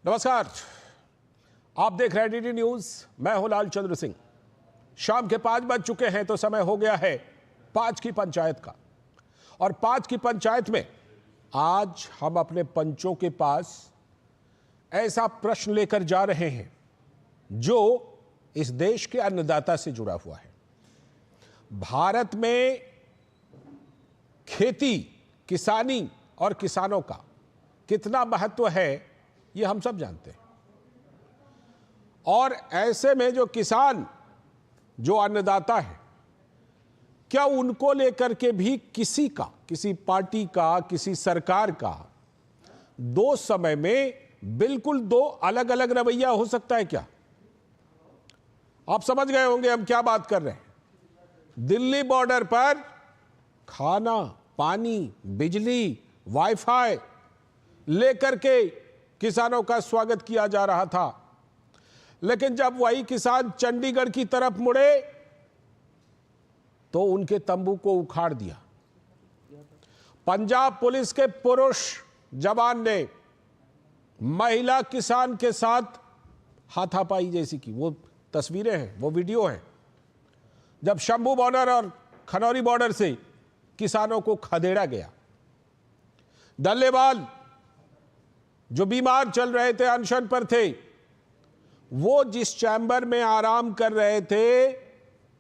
नमस्कार, आप देख रहे हैं डीडी न्यूज। मैं हूं लालचंद्र सिंह। शाम के 5 बज चुके हैं तो समय हो गया है 5 की पंचायत का। और 5 की पंचायत में आज हम अपने पंचों के पास ऐसा प्रश्न लेकर जा रहे हैं जो इस देश के अन्नदाता से जुड़ा हुआ है। भारत में खेती, किसानी और किसानों का कितना महत्व है ये हम सब जानते हैं। और ऐसे में जो किसान, जो अन्नदाता है, क्या उनको लेकर के भी किसी पार्टी का, किसी सरकार का दो समय में बिल्कुल दो अलग अलग रवैया हो सकता है क्या? आप समझ गए होंगे हम क्या बात कर रहे हैं। दिल्ली बॉर्डर पर खाना, पानी, बिजली, वाईफाई लेकर के किसानों का स्वागत किया जा रहा था, लेकिन जब वही किसान चंडीगढ़ की तरफ मुड़े तो उनके तंबू को उखाड़ दिया। पंजाब पुलिस के पुरुष जवान ने महिला किसान के साथ हाथापाई जैसी की। वो तस्वीरें हैं, वो वीडियो हैं, जब शंभू बॉर्डर और खनौरी बॉर्डर से किसानों को खदेड़ा गया। डल्लेवाल जो बीमार चल रहे थे, अनशन पर थे, वो जिस चैम्बर में आराम कर रहे थे,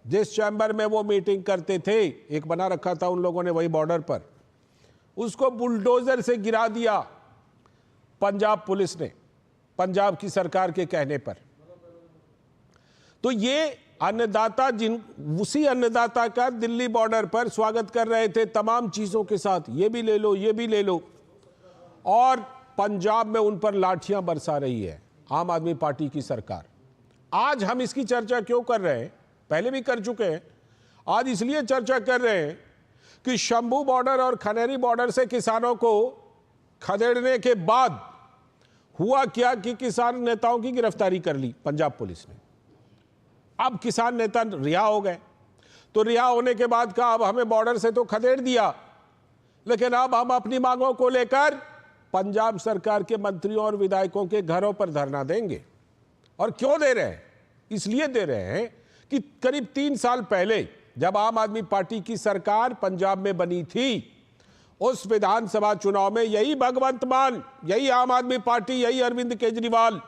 जिस चैम्बर में वो मीटिंग करते थे, एक बना रखा था उन लोगों ने वही बॉर्डर पर, उसको बुलडोजर से गिरा दिया पंजाब पुलिस ने, पंजाब की सरकार के कहने पर। तो ये अन्नदाता, उसी अन्नदाता का दिल्ली बॉर्डर पर स्वागत कर रहे थे तमाम चीजों के साथ, ये भी ले लो, ये भी ले लो। और पंजाब में उन पर लाठियां बरसा रही है आम आदमी पार्टी की सरकार। आज हम इसकी चर्चा क्यों कर रहे हैं? पहले भी कर चुके हैं। आज इसलिए चर्चा कर रहे हैं कि शंभू बॉर्डर और खनेरी बॉर्डर से किसानों को खदेड़ने के बाद हुआ क्या कि किसान नेताओं की गिरफ्तारी कर ली पंजाब पुलिस ने। अब किसान नेता रिहा हो गए, तो रिहा होने के बाद कहा अब हमें बॉर्डर से तो खदेड़ दिया, लेकिन अब हम अपनी मांगों को लेकर पंजाब सरकार के मंत्रियों और विधायकों के घरों पर धरना देंगे। और क्यों दे रहे हैं? इसलिए दे रहे हैं कि करीब 3 साल पहले जब आम आदमी पार्टी की सरकार पंजाब में बनी थी, उस विधानसभा चुनाव में यही भगवंत मान, यही आम आदमी पार्टी, यही अरविंद केजरीवाल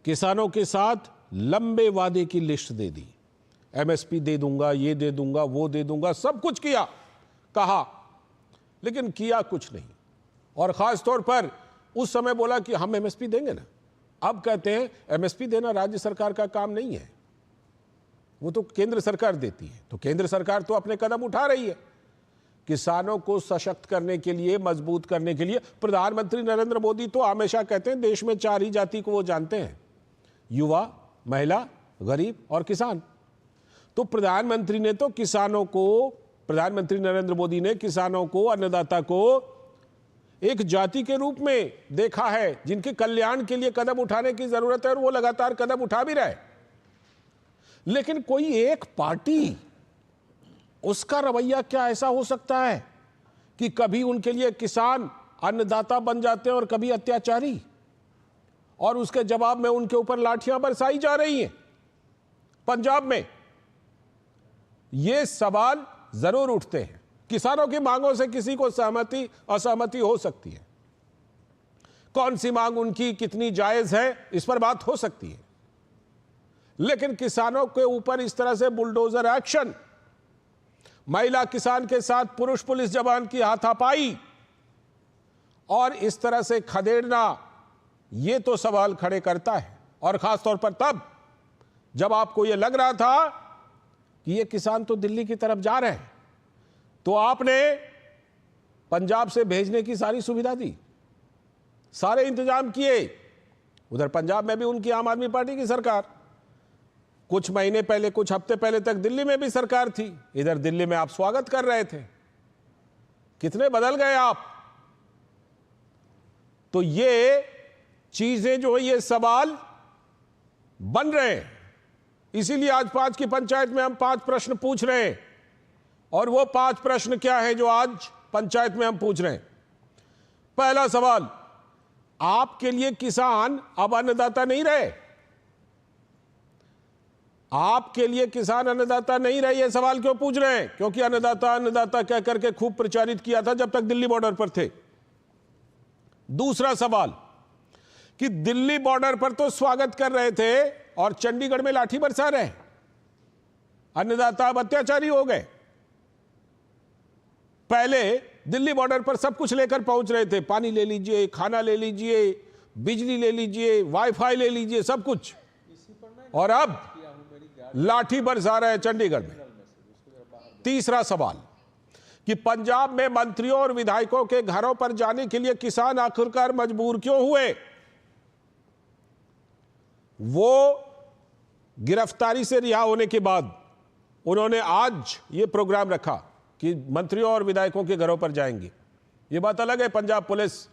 किसानों के साथ लंबे वादे की लिस्ट दे दी। एमएसपी दे दूंगा, ये दे दूंगा, वो दे दूंगा, सब कुछ किया, कहा, लेकिन किया कुछ नहीं। और खास तौर पर उस समय बोला कि हम एमएसपी देंगे ना। अब कहते हैं एमएसपी देना राज्य सरकार का काम नहीं है, वो तो केंद्र सरकार देती है। तो केंद्र सरकार तो अपने कदम उठा रही है किसानों को सशक्त करने के लिए, मजबूत करने के लिए। प्रधानमंत्री नरेंद्र मोदी तो हमेशा कहते हैं देश में 4 ही जाति को वो जानते हैं, युवा, महिला, गरीब और किसान। तो प्रधानमंत्री ने तो किसानों को, प्रधानमंत्री नरेंद्र मोदी ने किसानों को, अन्नदाता को एक जाति के रूप में देखा है जिनके कल्याण के लिए कदम उठाने की जरूरत है, और वो लगातार कदम उठा भी रहे। लेकिन कोई एक पार्टी, उसका रवैया क्या ऐसा हो सकता है कि कभी उनके लिए किसान अन्नदाता बन जाते हैं और कभी अत्याचारी, और उसके जवाब में उनके ऊपर लाठियां बरसाई जा रही हैं पंजाब में? ये सवाल जरूर उठते हैं। किसानों की मांगों से किसी को सहमति असहमति हो सकती है, कौन सी मांग उनकी कितनी जायज है इस पर बात हो सकती है, लेकिन किसानों के ऊपर इस तरह से बुलडोजर एक्शन, महिला किसान के साथ पुरुष पुलिस जवान की हाथापाई और इस तरह से खदेड़ना, यह तो सवाल खड़े करता है। और खासतौर पर तब जब आपको यह लग रहा था कि ये किसान तो दिल्ली की तरफ जा रहे हैं, तो आपने पंजाब से भेजने की सारी सुविधा दी, सारे इंतजाम किए। उधर पंजाब में भी उनकी आम आदमी पार्टी की सरकार, कुछ महीने पहले, कुछ हफ्ते पहले तक दिल्ली में भी सरकार थी। इधर दिल्ली में आप स्वागत कर रहे थे, कितने बदल गए आप। तो ये चीजें जो है, ये सवाल बन रहे हैं। इसीलिए आज 5 की पंचायत में हम 5 प्रश्न पूछ रहे हैं। और वो 5 प्रश्न क्या है जो आज पंचायत में हम पूछ रहे हैं? पहला सवाल, आपके लिए किसान अब अन्नदाता नहीं रहे। आपके लिए किसान अन्नदाता नहीं रहे। ये सवाल क्यों पूछ रहे हैं? क्योंकि अन्नदाता अन्नदाता कह करके खूब प्रचारित किया था जब तक दिल्ली बॉर्डर पर थे। दूसरा सवाल कि दिल्ली बॉर्डर पर तो स्वागत कर रहे थे और चंडीगढ़ में लाठी बरसा रहे। अन्नदाता अब अत्याचारी हो गए। पहले दिल्ली बॉर्डर पर सब कुछ लेकर पहुंच रहे थे, पानी ले लीजिए, खाना ले लीजिए, बिजली ले लीजिए, वाईफाई ले लीजिए, सब कुछ। और अब लाठी बरसा रहे हैं चंडीगढ़ में। तीसरा सवाल कि पंजाब में मंत्रियों और विधायकों के घरों पर जाने के लिए किसान आखिरकार मजबूर क्यों हुए? वो गिरफ्तारी से रिहा होने के बाद उन्होंने आज ये प्रोग्राम रखा कि मंत्रियों और विधायकों के घरों पर जाएंगे। ये बात अलग है, पंजाब पुलिस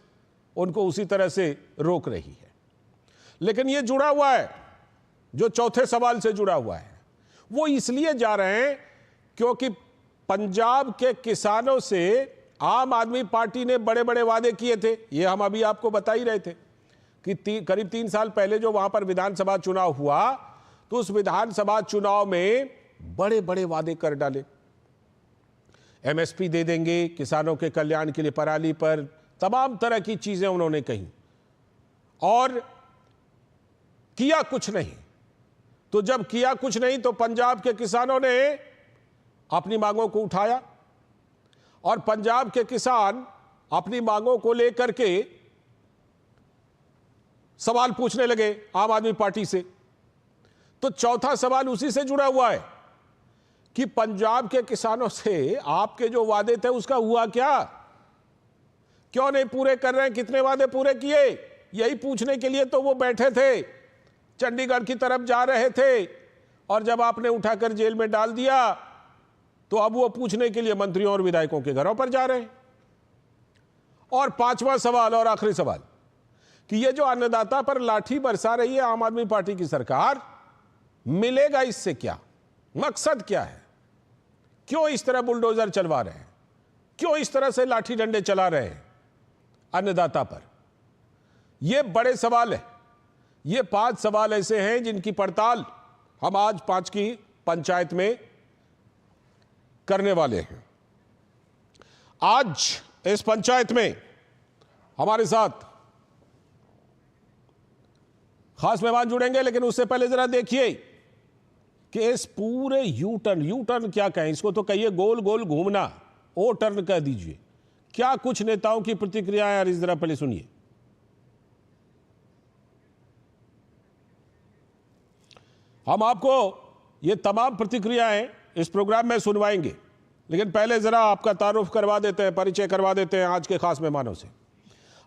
उनको उसी तरह से रोक रही है। लेकिन ये जुड़ा हुआ है, जो चौथे सवाल से जुड़ा हुआ है, वो इसलिए जा रहे हैं क्योंकि पंजाब के किसानों से आम आदमी पार्टी ने बड़े बड़े वादे किए थे। ये हम अभी आपको बता ही रहे थे कि करीब 3 साल पहले जो वहां पर विधानसभा चुनाव हुआ, तो उस विधानसभा चुनाव में बड़े बड़े वादे कर डाले। एमएसपी दे देंगे, किसानों के कल्याण के लिए पराली पर, तमाम तरह की चीजें उन्होंने कही और किया कुछ नहीं। तो जब किया कुछ नहीं तो पंजाब के किसानों ने अपनी मांगों को उठाया और पंजाब के किसान अपनी मांगों को लेकर के सवाल पूछने लगे आम आदमी पार्टी से। तो चौथा सवाल उसी से जुड़ा हुआ है कि पंजाब के किसानों से आपके जो वादे थे उसका हुआ क्या? क्यों नहीं पूरे कर रहे हैं? कितने वादे पूरे किए? यही पूछने के लिए तो वो बैठे थे, चंडीगढ़ की तरफ जा रहे थे, और जब आपने उठाकर जेल में डाल दिया तो अब वो पूछने के लिए मंत्रियों और विधायकों के घरों पर जा रहे हैं। और पांचवा सवाल और आखिरी सवाल कि ये जो अन्नदाता पर लाठी बरसा रही है आम आदमी पार्टी की सरकार, मिलेगा इससे क्या? मकसद क्या है? क्यों इस तरह बुलडोजर चलवा रहे हैं? क्यों इस तरह से लाठी डंडे चला रहे हैं अन्नदाता पर? ये बड़े सवाल है। ये 5 सवाल ऐसे हैं जिनकी पड़ताल हम आज 5 की पंचायत में करने वाले हैं। आज इस पंचायत में हमारे साथ खास मेहमान जुड़ेंगे, लेकिन उससे पहले जरा देखिए कि इस पूरे यू टर्न क्या कहें इसको, तो कहिए गोल गोल घूमना, ओ टर्न कह दीजिए। क्या कुछ नेताओं की प्रतिक्रियाएं यार, इस जरा पहले सुनिए। हम आपको ये तमाम प्रतिक्रियाएं इस प्रोग्राम में सुनवाएंगे, लेकिन पहले जरा आपका तारुफ करवा देते हैं, परिचय करवा देते हैं आज के खास मेहमानों से।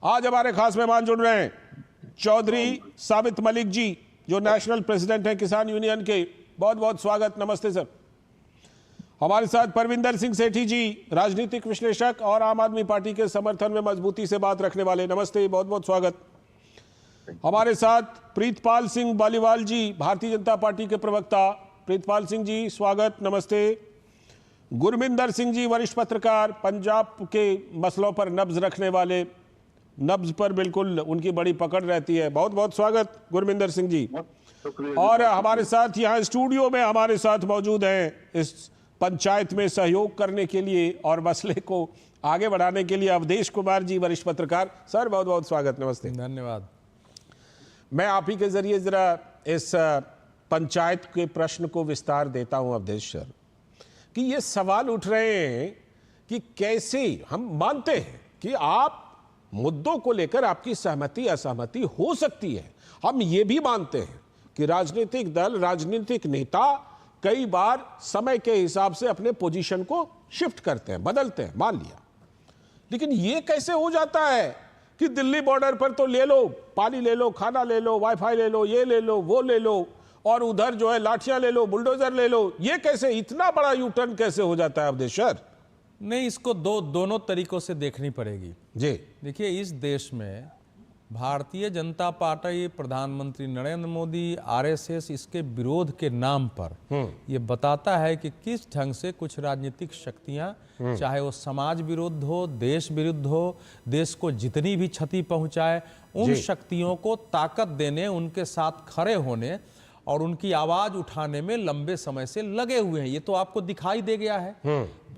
आज हमारे खास मेहमान जुड़ रहे हैं चौधरी साबित मलिक जी, जो नेशनल प्रेसिडेंट हैं किसान यूनियन के। बहुत बहुत स्वागत, नमस्ते सर। हमारे साथ परविंदर सिंह सेठी जी, राजनीतिक विश्लेषक और आम आदमी पार्टी के समर्थन में मजबूती से बात रखने वाले, नमस्ते, बहुत बहुत स्वागत। हमारे साथ प्रीतपाल सिंह बालीवाल जी, भारतीय जनता पार्टी के प्रवक्ता। प्रीतपाल सिंह जी स्वागत, नमस्ते। गुरमिंदर सिंह जी, वरिष्ठ पत्रकार, पंजाब के मसलों पर नब्ज रखने वाले, नब्ज पर बिल्कुल उनकी बड़ी पकड़ रहती है, बहुत बहुत स्वागत गुरमिंदर सिंह जी। और हमारे साथ यहाँ स्टूडियो में हमारे साथ मौजूद हैं इस पंचायत में सहयोग करने के लिए और मसले को आगे बढ़ाने के लिए अवधेश कुमार जी, वरिष्ठ पत्रकार। सर बहुत बहुत स्वागत, नमस्ते। धन्यवाद। मैं आप ही के जरिए जरा इस पंचायत के प्रश्न को विस्तार देता हूं अवधेश सर, कि ये सवाल उठ रहे हैं कि कैसे हम मानते हैं कि आप मुद्दों को लेकर आपकी सहमति असहमति हो सकती है। हम ये भी मानते हैं कि राजनीतिक दल, राजनीतिक नेता कई बार समय के हिसाब से अपने पोजीशन को शिफ्ट करते हैं, बदलते हैं, मान लिया। लेकिन ये कैसे हो जाता है कि दिल्ली बॉर्डर पर तो ले लो, पानी ले लो, खाना ले लो, वाईफाई ले लो, ये ले लो, वो ले लो, और उधर जो है लाठियां ले लो, बुलडोजर ले लो। ये कैसे, इतना बड़ा यू टर्न कैसे हो जाता है अवधेश सर? नहीं, इसको दोनों तरीकों से देखनी पड़ेगी जी। देखिए, इस देश में भारतीय जनता पार्टी, प्रधानमंत्री नरेंद्र मोदी, आरएसएस इसके विरोध के नाम पर ये बताता है कि किस ढंग से कुछ राजनीतिक शक्तियां, चाहे वो समाज विरुद्ध हो, देश विरुद्ध हो, देश को जितनी भी क्षति पहुंचाए, उन शक्तियों को ताकत देने, उनके साथ खड़े होने और उनकी आवाज उठाने में लंबे समय से लगे हुए हैं। ये तो आपको दिखाई दे गया है।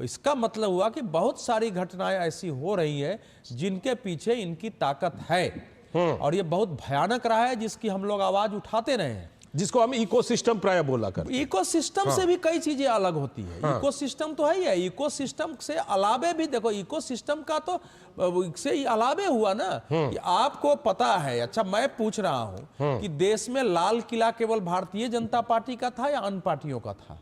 इसका मतलब हुआ कि बहुत सारी घटनाएं ऐसी हो रही है जिनके पीछे इनकी ताकत है और ये बहुत भयानक रहा है, जिसकी हम लोग आवाज उठाते रहे हैं, जिसको हम इकोसिस्टम प्राय बोला करते हैं। इकोसिस्टम से भी कई चीजें अलग होती है। इकोसिस्टम तो है ही है, इकोसिस्टम से अलावे भी देखो, इकोसिस्टम का तो से अलावे हुआ ना कि आपको पता है। अच्छा, मैं पूछ रहा हूं कि देश में लाल किला केवल भारतीय जनता पार्टी का था या अन्य पार्टियों का था?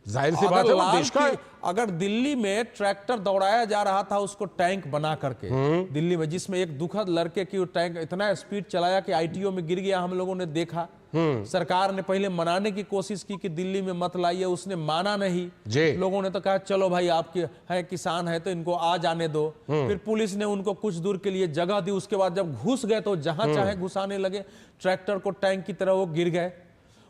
जाहिर सी बात है, वो देश का। अगर दिल्ली में ट्रैक्टर दौड़ाया जा रहा था उसको टैंक बना करके दिल्ली में, जिसमें एक दुखद लड़के की टैंक इतना स्पीड चलाया कि आईटीओ में गिर गया, हम लोगों ने देखा। सरकार ने पहले मनाने की कोशिश की कि दिल्ली में मत लाइए, उसने माना नहीं। लोगों ने तो कहा चलो भाई आपके है किसान है तो इनको आ जाने दो। फिर पुलिस ने उनको कुछ दूर के लिए जगह दी। उसके बाद जब घुस गए तो जहां चाहे घुसाने लगे, ट्रैक्टर को टैंक की तरह वो गिर गए।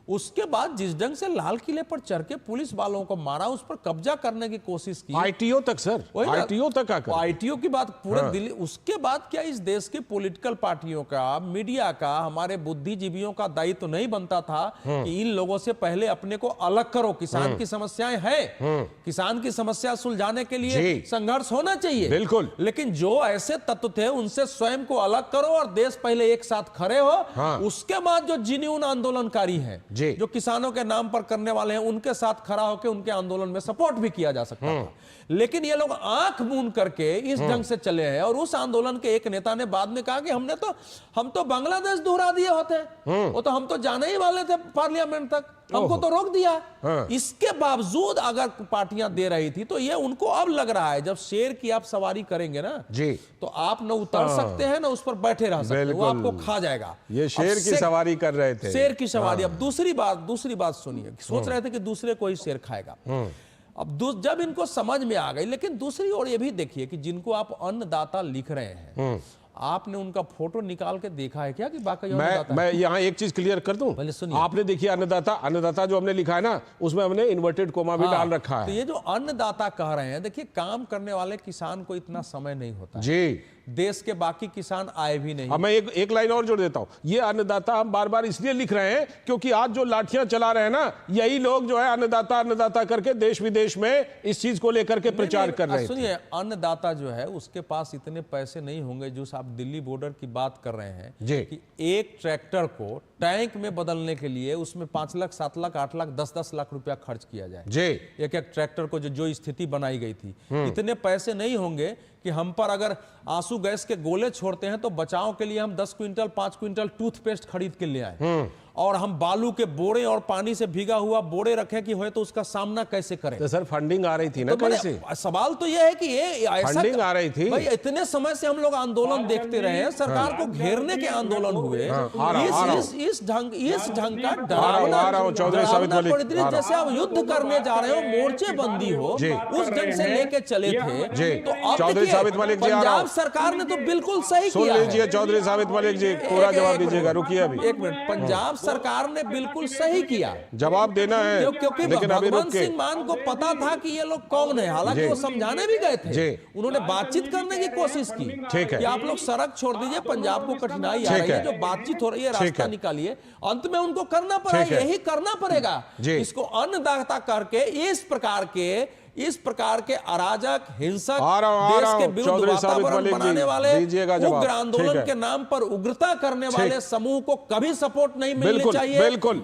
उसके बाद जिस ढंग से लाल किले पर चढ़ के पुलिस वालों को मारा, उस पर कब्जा करने की कोशिश की, आईटीओ तक सर, आईटीओ तक आकर, आईटीओ की बात पूरे दिल्ली। उसके बाद क्या इस देश की पॉलिटिकल पार्टियों का, मीडिया का, हमारे बुद्धिजीवियों का दायित्व तो नहीं बनता था कि इन लोगों से पहले अपने को अलग करो? किसान की समस्याएं हैं, किसान की समस्या सुलझाने के लिए संघर्ष होना चाहिए, बिल्कुल। लेकिन जो ऐसे तत्व थे उनसे स्वयं को अलग करो और देश पहले एक साथ खड़े हो। उसके बाद जो जिन्यून आंदोलनकारी हैं, जो किसानों के नाम पर करने वाले हैं, उनके साथ खड़ा होकर उनके आंदोलन में सपोर्ट भी किया जा सकता था। लेकिन ये लोग आंख मूंद करके इस ढंग से चले हैं। और उस आंदोलन के एक नेता ने बाद में कहा कि हम तो बांग्लादेश दोहरा दिए होते, वो तो हम तो जाने ही वाले थे पार्लियामेंट तक, हमको तो रोक दिया। इसके बावजूद अगर पार्टियां दे रही थी तो ये उनको अब लग रहा है जब शेर की आप सवारी करेंगे ना तो आप न उतर सकते हैं ना उस पर बैठे रह सकते हैं, वो आपको खा जाएगा। ये शेर की सवारी कर रहे थे, शेर की सवारी। अब दूसरी बात सुनिए, सोच रहे थे कि दूसरे को ही शेर खाएगा। अब जब इनको समझ में आ गई, लेकिन दूसरी ओर ये भी देखिए कि जिनको आप अन्नदाता लिख रहे हैं, आपने उनका फोटो निकाल के देखा है क्या कि वाकई मैं यहाँ एक चीज क्लियर कर दूं। आपने देखिए अन्नदाता जो हमने लिखा है ना, उसमें हमने इन्वर्टेड कोमा भी डाल रखा है। तो ये जो अन्नदाता कह रहे हैं, देखिए काम करने वाले किसान को इतना समय नहीं होता जी, देश के बाकी किसान आए भी नहीं। अब मैं एक लाइन और जोड़ देता हूं। ये अन्नदाता हम बार बार इसलिए लिख रहे हैं क्योंकि आज जो लाठियां चला रहे हैं ना, यही लोग जो है अन्नदाता करके देश विदेश में इस चीज को लेकर के प्रचार कर रहे हैं। सुनिए, अन्नदाता जो है उसके पास इतने पैसे नहीं होंगे जो आप दिल्ली बॉर्डर की बात कर रहे हैं कि एक ट्रैक्टर को टैंक में बदलने के लिए उसमें 5 लाख 7 लाख 8 लाख 10 लाख रुपया खर्च किया जाए एक ट्रैक्टर को। जो स्थिति बनाई गई थी, इतने पैसे नहीं होंगे कि हम पर अगर आंसू गैस के गोले छोड़ते हैं तो बचाव के लिए हम 10 क्विंटल 5 क्विंटल टूथपेस्ट खरीद के ले आए और हम बालू के बोरे और पानी से भीगा हुआ बोरे रखें कि हो तो उसका सामना कैसे करें। तो सर फंडिंग आ रही थी ना, कैसे? सवाल तो यह है कि ये ऐसा फंडिंग आ रही थी भाई। इतने समय से हम लोग आंदोलन देखते रहे हैं, सरकार को घेरने के आंदोलन हुए। इस ढंग का डरावना, जैसे आप युद्ध करने जा रहे हो, मोर्चे बंदी हो, उस ढंग से लेके चले थे। तो अब पंजाब सरकार ने तो बिल्कुल सही किया। चौधरी साबित मलिक जी पूरा जवाब दीजिएगा, रुकिए अभी एक मिनट। पंजाब सरकार ने बिल्कुल सही किया, जवाब देना है, क्योंकि भगवंत सिंह मान को पता था कि ये लोग कौन है। हालांकि वो समझाने भी गए थे, उन्होंने बातचीत करने की कोशिश की कि आप लोग सड़क छोड़ दीजिए, पंजाब को कठिनाई आ रही है, जो बातचीत हो रही है रास्ता निकालिए। अंत में उनको करना पड़ा, यही करना पड़ेगा। इसको अन्नदाता करके इस प्रकार के अराजक, हिंसक, देश के विरुद्ध वातावरण बनाने वाले, उग्र आंदोलन के नाम पर उग्रता करने वाले समूह को कभी सपोर्ट नहीं मिलनी चाहिए। बिल्कुल।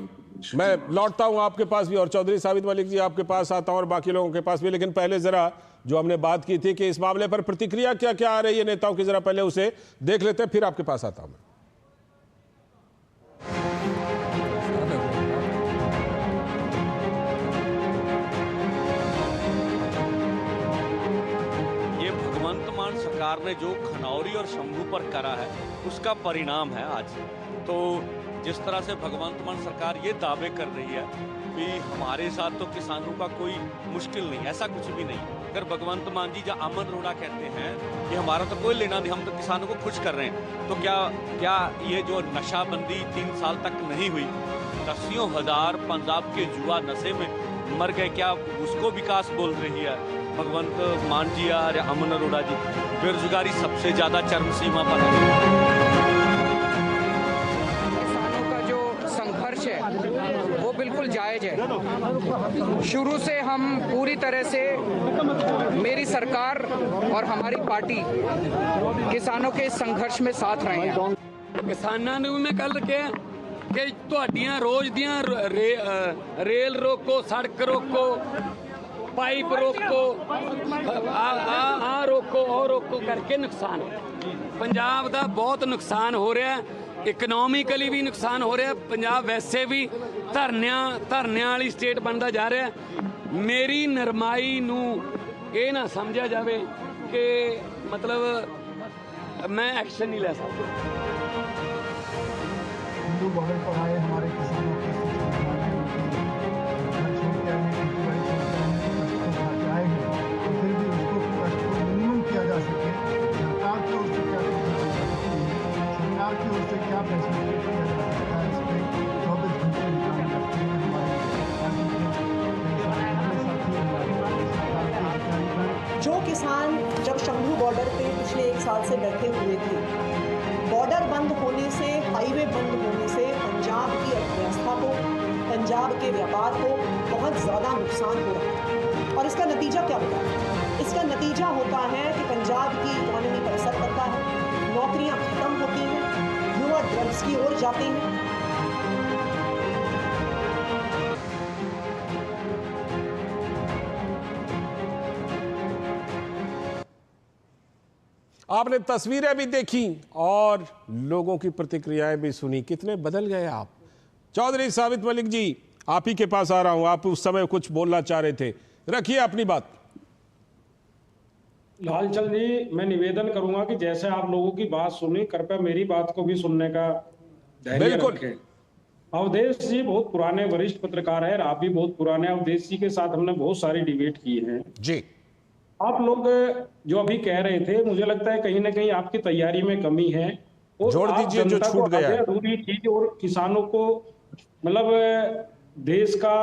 मैं लौटता हूं आपके पास भी और चौधरी साबित मलिक जी आपके पास आता हूं और बाकी लोगों के पास भी, लेकिन पहले जरा जो हमने बात की थी कि इस मामले पर प्रतिक्रिया क्या क्या आ रही है नेताओं की, जरा पहले उसे देख लेते हैं, फिर आपके पास आता हूं मैं। सरकार ने जो खनौरी और शंभू पर करा है उसका परिणाम है आज। तो जिस तरह से भगवंत मान सरकार ये दावे कर रही है भी हमारे साथ तो किसानों का कोई मुश्किल नहीं, ऐसा कुछ भी नहीं। अगर भगवंत मान जी या अमन अरोड़ा कहते हैं कि हमारा तो कोई लेना नहीं, हम तो किसानों को खुश कर रहे हैं, तो क्या ये जो नशाबंदी 3 साल तक नहीं हुई, 10,000 पंजाब के युवा नशे में मर गए, क्या उसको विकास बोल रही है भगवंत मान जी या अमन अरोड़ा जी? बेरोजगारी सबसे ज्यादा चरम सीमा पर है। वो बिल्कुल जायज है। शुरू से हम पूरी तरह से, मेरी सरकार और हमारी पार्टी किसानों के संघर्ष में साथ रहे हैं। किसानों ने मैं कल कहा कि तुहाडियां रोज दियां रेल रोको, सड़क रोको, पाइप रोको, आ रोको और रोको करके नुकसान पंजाब का बहुत नुकसान हो रहा है। इकनॉमिकली भी नुकसान हो रहा है। पंजाब वैसे भी धरने वाली स्टेट बनता जा रहा है। मेरी नरमाई नू ये ना समझा जाए कि मतलब मैं एक्शन नहीं ले सकता। हिंदू बॉर्डर पर आए हमारे किसानों के घर छोड़ के आए हैं, खेती बाड़ी छोड़ के आए हैं, कष्ट को उठा के आए हैं, तो फिर भी उसको कष्ट को मिनिमम किया जा सके। सरकार की ओर से क्या सरकार की ओर से क्या फैसिलिटी किया जा सकता है, इस पर 24 घंटे निगरानी रखते हैं हमारे पार्टी के। जो किसान जब शंभू बॉर्डर पे पिछले 1 साल से बैठे हुए थे, बॉर्डर बंद होने से, हाईवे बंद होने से पंजाब की अर्थव्यवस्था को, पंजाब के व्यापार को बहुत ज़्यादा नुकसान हो रहा है। और इसका नतीजा क्या होता है? इसका नतीजा होता है कि पंजाब की इकॉनमी पर असर पड़ता है, नौकरियां खत्म होती हैं, युवा ड्रग्स की ओर जाते हैं। आपने तस्वीरें भी देखी और लोगों की प्रतिक्रियाएं भी सुनी, कितने बदल गए आप। चौधरी साबित मलिक जी, आप ही के पास आ रहा हूं। आप उस समय कुछ बोलना चाह रहे थे, रखिए अपनी बात। लालचंद जी, मैं निवेदन करूंगा कि जैसे आप लोगों की बात सुनी, कृपया मेरी बात को भी सुनने का धैर्य रखें। अवधेश जी बहुत पुराने वरिष्ठ पत्रकार है, आप भी बहुत पुराने। अवधेश जी के साथ हमने बहुत सारी डिबेट की है जी। आप लोग जो अभी कह रहे थे, मुझे लगता है कहीं ना कहीं आपकी तैयारी में कमी है। और जोड़ दीजिए जो छूट गया है। अधूरी चीज और किसानों को मतलब देश का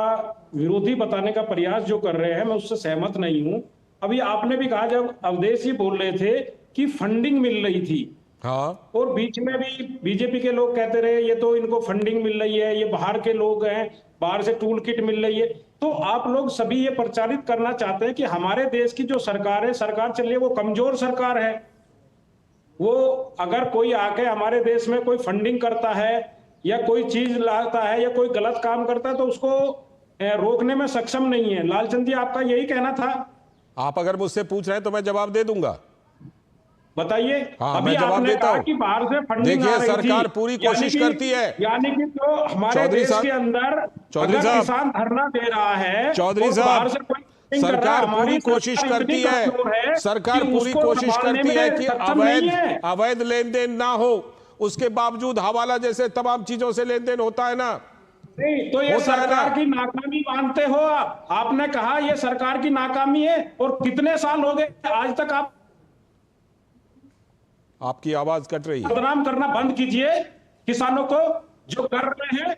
विरोधी बताने का प्रयास जो कर रहे हैं, मैं उससे सहमत नहीं हूं। अभी आपने भी कहा, जब अवधेश जी बोल रहे थे कि फंडिंग मिल रही थी, हाँ, और बीच में भी बीजेपी के लोग कहते रहे ये तो इनको फंडिंग मिल रही है, ये बाहर के लोग हैं, बाहर से टूल किट मिल रही है। तो आप लोग सभी ये प्रचारित करना चाहते हैं कि हमारे देश की जो सरकार है, सरकार चल रही है, वो कमजोर सरकार है। वो अगर कोई आके हमारे देश में कोई फंडिंग करता है या कोई चीज लाता है या कोई गलत काम करता है, तो उसको रोकने में सक्षम नहीं है। लालचंद जी, आपका यही कहना था? आप अगर मुझसे पूछ रहे हैं तो मैं जवाब दे दूंगा। बताइए। हाँ, अभी मैं जवाब देता हूं कि बाहर से फंडिंग देखिए, आ रही सरकार थी, पूरी कोशिश करती है। यानी कि जो हमारे देश के अंदर अगर किसान धरना दे रहा है, चौधरी साहब, सरकार पूरी कोशिश करती है, सरकार पूरी कोशिश करती है कि अवैध लेन देन ना हो, उसके बावजूद हवाला जैसे तमाम चीजों से लेन देन होता है ना। नहीं, तो ये सरकार की नाकामी मानते हो आप? आपने कहा ये सरकार की नाकामी है, और कितने साल हो गए आज तक? आप आपकी आवाज कट रही है। बदनाम करना बंद कीजिए। किसानों को जो कर रहे हैं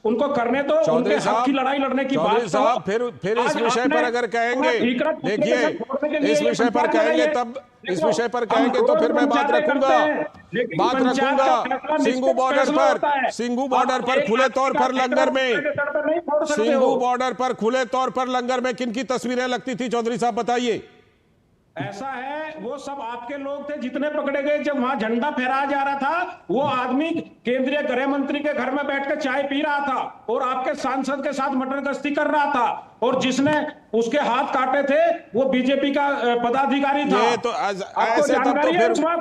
उनको करने दो, उनके हक की लड़ाई लड़ने की बात साहब, फिर इस विषय पर अगर कहेंगे, देखिए इस विषय पर कहेंगे, तब इस विषय पर कहेंगे तो फिर मैं बात रखूंगा सिंघू बॉर्डर पर खुले तौर पर लंगर में, सिंघू बॉर्डर पर खुले तौर पर लंगर में किन की तस्वीरें लगती थी, चौधरी साहब बताइए। ऐसा है, वो सब आपके लोग थे जितने पकड़े गए। जब वहां झंडा फहराया जा रहा था, वो आदमी केंद्रीय गृह मंत्री के घर में बैठकर चाय पी रहा था और आपके सांसद के साथ मटर गश्ती कर रहा था, और जिसने उसके हाथ काटे थे वो बीजेपी का पदाधिकारी था। ये तो ऐसे तब तो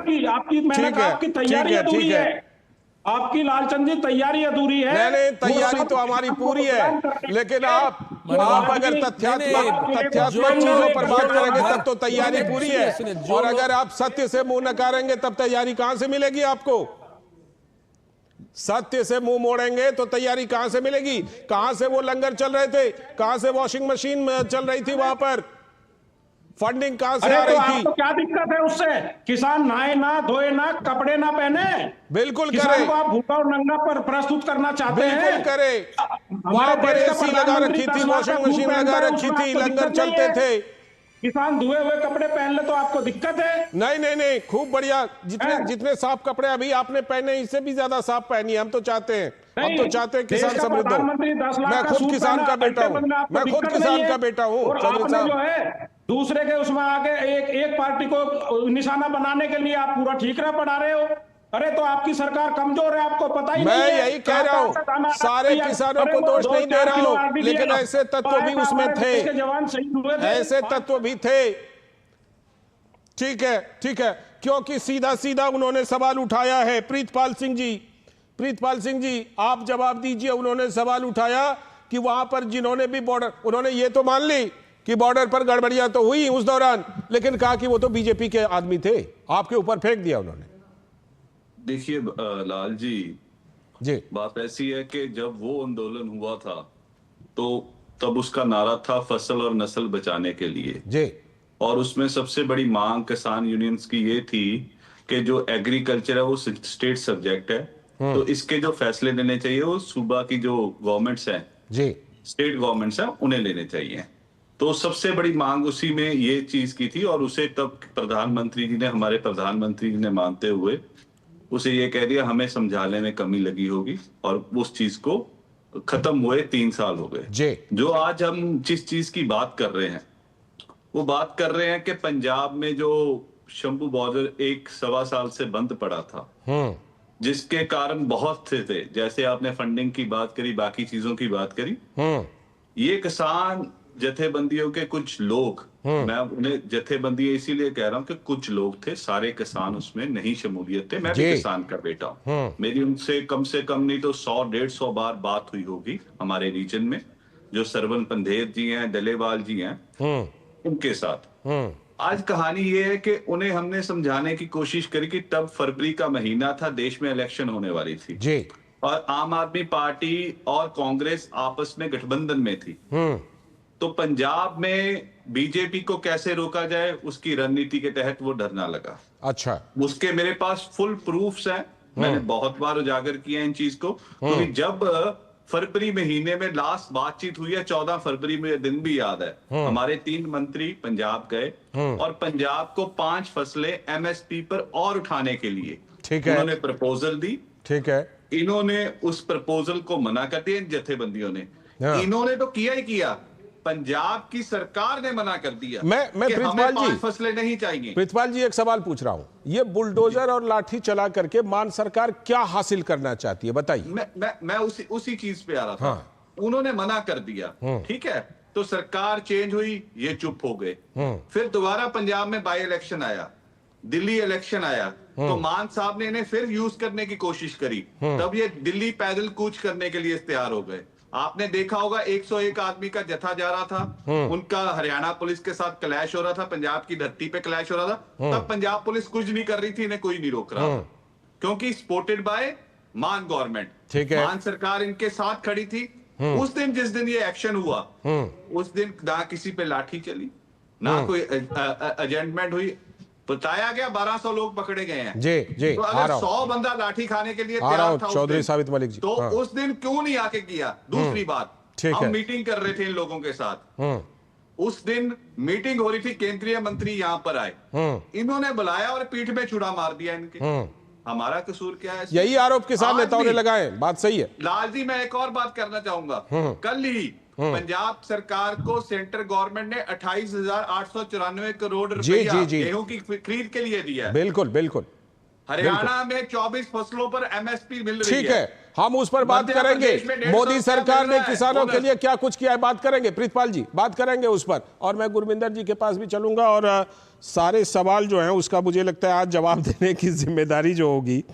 फिर आपकी मैंने कहा आपकी तैयारी अधूरी है। आपकी लालचंद जी तैयारी अधूरी है। नहीं, तैयारी तो हमारी पूरी है, लेकिन आप अगर तथ्यात्मक चीजों पर बात करेंगे तब तो तैयारी पूरी है, और अगर आप सत्य से मुंह नकारेंगे तब तैयारी कहां से मिलेगी आपको? सत्य से मुंह मोड़ेंगे तो तैयारी कहां से मिलेगी? कहां से वो लंगर चल रहे थे? कहां से वॉशिंग मशीन चल रही थी? वहां पर फंडिंग कहां से आ रही थी? आपको क्या दिक्कत है उससे? किसान नहाए ना, धोए ना, कपड़े ना पहने, बिल्कुल किसान करे। को आप भूखा और नंगा पर प्रस्तुत करना चाहते हैं? बिल्कुल करे। वहां पर एसी लगा रखी थी, वॉशिंग मशीन लगा रखी थी, लंगर चलते थे। किसान धुए हुए कपड़े पहन ले तो आपको दिक्कत है? नहीं नहीं नहीं, खूब बढ़िया। जितने साफ कपड़े अभी आपने पहने, इससे भी ज्यादा साफ पहनिए। हम तो चाहते हैं, हम तो चाहते हैं किसान समृद्ध हो। मैं खुद किसान का बेटा हूँ, मैं खुद किसान का बेटा हूँ। आपने जो है दूसरे के उसमें आगे एक पार्टी को निशाना बनाने के लिए आप पूरा ठीकरा पढ़ा रहे हो। अरे तो आपकी सरकार कमजोर है, आपको पता ही नहीं है। मैं यही कह रहा हूँ, सारे किसानों को दोष नहीं दे रहा हूँ, लेकिन ऐसे तत्व भी उसमें थे, जवान शहीद हुए थे, ऐसे तत्व भी थे। ठीक है, ठीक है, क्योंकि सीधा सीधा उन्होंने सवाल उठाया है। प्रीतपाल सिंह जी, आप जवाब दीजिए। उन्होंने सवाल उठाया कि वहां पर जिन्होंने भी बॉर्डर, उन्होंने ये तो मान ली कि बॉर्डर पर गड़बड़ियां तो हुई उस दौरान, लेकिन कहा कि वो तो बीजेपी के आदमी थे। आपके ऊपर फेंक दिया उन्होंने। देखिए लाल जी, बात ऐसी है कि जब वो आंदोलन हुआ था तो तब उसका नारा था फसल और नस्ल बचाने के लिए जी, और उसमें सबसे बड़ी मांग किसान यूनियंस की ये थी कि जो एग्रीकल्चर है वो स्टेट सब्जेक्ट है, तो इसके जो फैसले लेने चाहिए वो सूबा की जो गवर्नमेंट्स हैं जी, स्टेट गवर्नमेंट्स हैं, उन्हें लेने चाहिए। तो सबसे बड़ी मांग उसी में ये चीज की थी, और उसे तब हमारे प्रधानमंत्री जी ने मानते हुए उसे ये कह दिया हमें समझाने में कमी लगी होगी, और उस चीज को खत्म हुए 3 साल हो गए। जो आज हम जिस चीज की बात कर रहे हैं, वो बात कर रहे हैं कि पंजाब में जो शंभू बॉर्डर 1-1.25 साल से बंद पड़ा था, जिसके कारण बहुत थे, जैसे आपने फंडिंग की बात करी, बाकी चीजों की बात करी, ये किसान जथेबंदियों के कुछ लोग, मैं उन्हें जथेबंदी इसीलिए कह रहा हूं कि कुछ लोग थे, सारे किसान उसमें नहीं शमूलियत थे। मैं भी किसान का बेटा हूं, मेरी उनसे कम से कम नहीं तो 100-150 बार बात हुई होगी हमारे रीजन में, जो सरवन पंधेर जी हैं, डलेवाल जी हैं, उनके साथ। आज कहानी ये है कि उन्हें हमने समझाने की कोशिश करी कि तब फरवरी का महीना था, देश में इलेक्शन होने वाली थी जी, और आम आदमी पार्टी और कांग्रेस आपस में गठबंधन में थी। तो पंजाब में बीजेपी को कैसे रोका जाए, उसकी रणनीति के तहत वो डरना लगा। अच्छा, उसके मेरे पास फुल प्रूफ्स हैं, मैंने बहुत बार उजागर किया इन चीज को, क्योंकि जब फरवरी महीने में लास्ट बातचीत हुई है, 14 फरवरी में दिन भी याद है, हमारे 3 मंत्री पंजाब गए और पंजाब को 5 फसलें एमएसपी पर और उठाने के लिए उन्होंने प्रपोजल दी। ठीक है, इन्होंने उस प्रपोजल को मना कर दिया, इन जथेबंदियों ने। इन्होंने तो किया ही किया, पंजाब की सरकार ने मना कर दिया। मैं प्रीतपाल जी, फसलें नहीं चाहिए। प्रीतपाल जी, एक सवाल पूछ रहा हूं, ये बुलडोजर और लाठी चला करके मान सरकार क्या हासिल करना चाहती है, बताइए। मैं उसी चीज पे आ रहा था। उन्होंने मना कर दिया, ठीक है, तो सरकार चेंज हुई, ये चुप हो गए। फिर दोबारा पंजाब में बाई इलेक्शन आया, दिल्ली इलेक्शन आया, तो मान साहब ने इन्हें फिर यूज करने की कोशिश करी, तब ये दिल्ली पैदल कूच करने के लिए तैयार हो गए। आपने देखा होगा 101 आदमी का जत्था जा रहा था, उनका हरियाणा पुलिस के साथ क्लैश हो रहा था, पंजाब की धरती पे क्लैश हो रहा था, तब पंजाब पुलिस कुछ नहीं कर रही थी, इन्हें कोई नहीं रोक रहा था, क्योंकि सपोर्टेड बाय मान गवर्नमेंट, ठीक है, मान सरकार इनके साथ खड़ी थी। उस दिन जिस दिन ये एक्शन हुआ, उस दिन ना किसी पे लाठी चली, ना कोई एजेंटमेंट हुई, बताया गया 1200 लोग पकड़े गए हैं जी जी। तो अगर 100 बंदा लाठी खाने के लिए तैयार था चौधरी साबित मलिक जी, तो उस दिन क्यों नहीं आके किया? दूसरी बात, हम मीटिंग कर रहे थे इन लोगों के साथ, उस दिन मीटिंग हो रही थी, केंद्रीय मंत्री यहाँ पर आए, इन्होंने बुलाया और पीठ में छुरा मार दिया इनके। हमारा कसूर क्या है? यही आरोप किसान नेताओं ने लगाए, बात सही है। लाल जी, मैं एक और बात करना चाहूंगा, कल ही पंजाब सरकार को सेंट्रल गवर्नमेंट ने 28,894 करोड़ रुपया गेहूं की खरीद के लिए दिया है। बिल्कुल बिल्कुल। हरियाणा में 24 फसलों पर एमएसपी मिल रही है। ठीक है, हम उस पर बात करेंगे। मोदी सरकार ने किसानों के लिए क्या कुछ किया है, बात करेंगे। प्रीतपाल जी, बात करेंगे उस पर, और मैं गुरविंदर जी के पास भी चलूंगा, और सारे सवाल जो हैं उसका मुझे लगता है आज जवाब देने की जिम्मेदारी जो होगी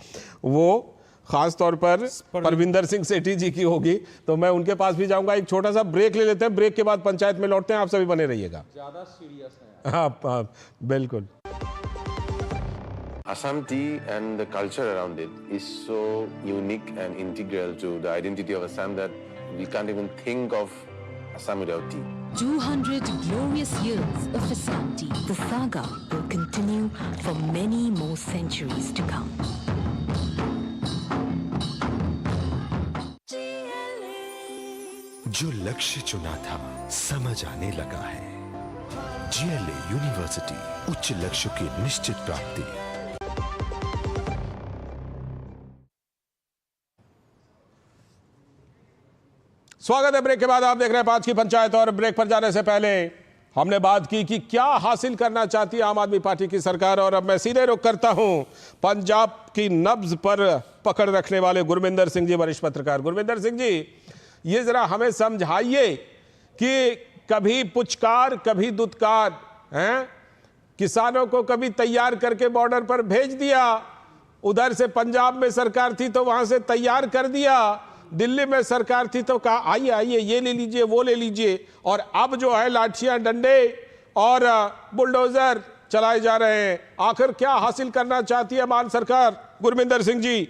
वो खास तौर पर परविंदर सिंह सेठी जी की होगी, तो मैं उनके पास भी जाऊंगा। एक छोटा सा ब्रेक ले लेते हैं, ब्रेक के बाद पंचायत में लौटते हैं। आप सभी बने रहिएगा। ज्यादा सीरियस है। हाँ, बिल्कुल। Assam tea and the culture around it is so unique and integral to the identity of Assam that we can't even think of Assam without tea. 200 glorious years of Assam tea. The saga will continue for many more centuries to come. जो लक्ष्य चुना था समझ आने लगा है। GLA university, उच्च लक्ष्य की निश्चित प्राप्ति। स्वागत है ब्रेक के बाद। आप देख रहे हैं 5 की पंचायत। और ब्रेक पर जाने से पहले हमने बात की कि क्या हासिल करना चाहती है आम आदमी पार्टी की सरकार। और अब मैं सीधे रुख करता हूं पंजाब की नब्ज पर पकड़ रखने वाले गुरविंदर सिंह जी, वरिष्ठ पत्रकार। गुरविंदर सिंह जी, ये जरा हमें समझाइए कि कभी पुचकार कभी दुत्कार हैं, किसानों को कभी तैयार करके बॉर्डर पर भेज दिया, उधर से पंजाब में सरकार थी तो वहां से तैयार कर दिया, दिल्ली में सरकार थी तो कहा आइए आइए ये ले लीजिए वो ले लीजिए, और अब जो है लाठियां डंडे और बुलडोजर चलाए जा रहे हैं। आखिर क्या हासिल करना चाहती है मान सरकार? गुरविंदर सिंह जी।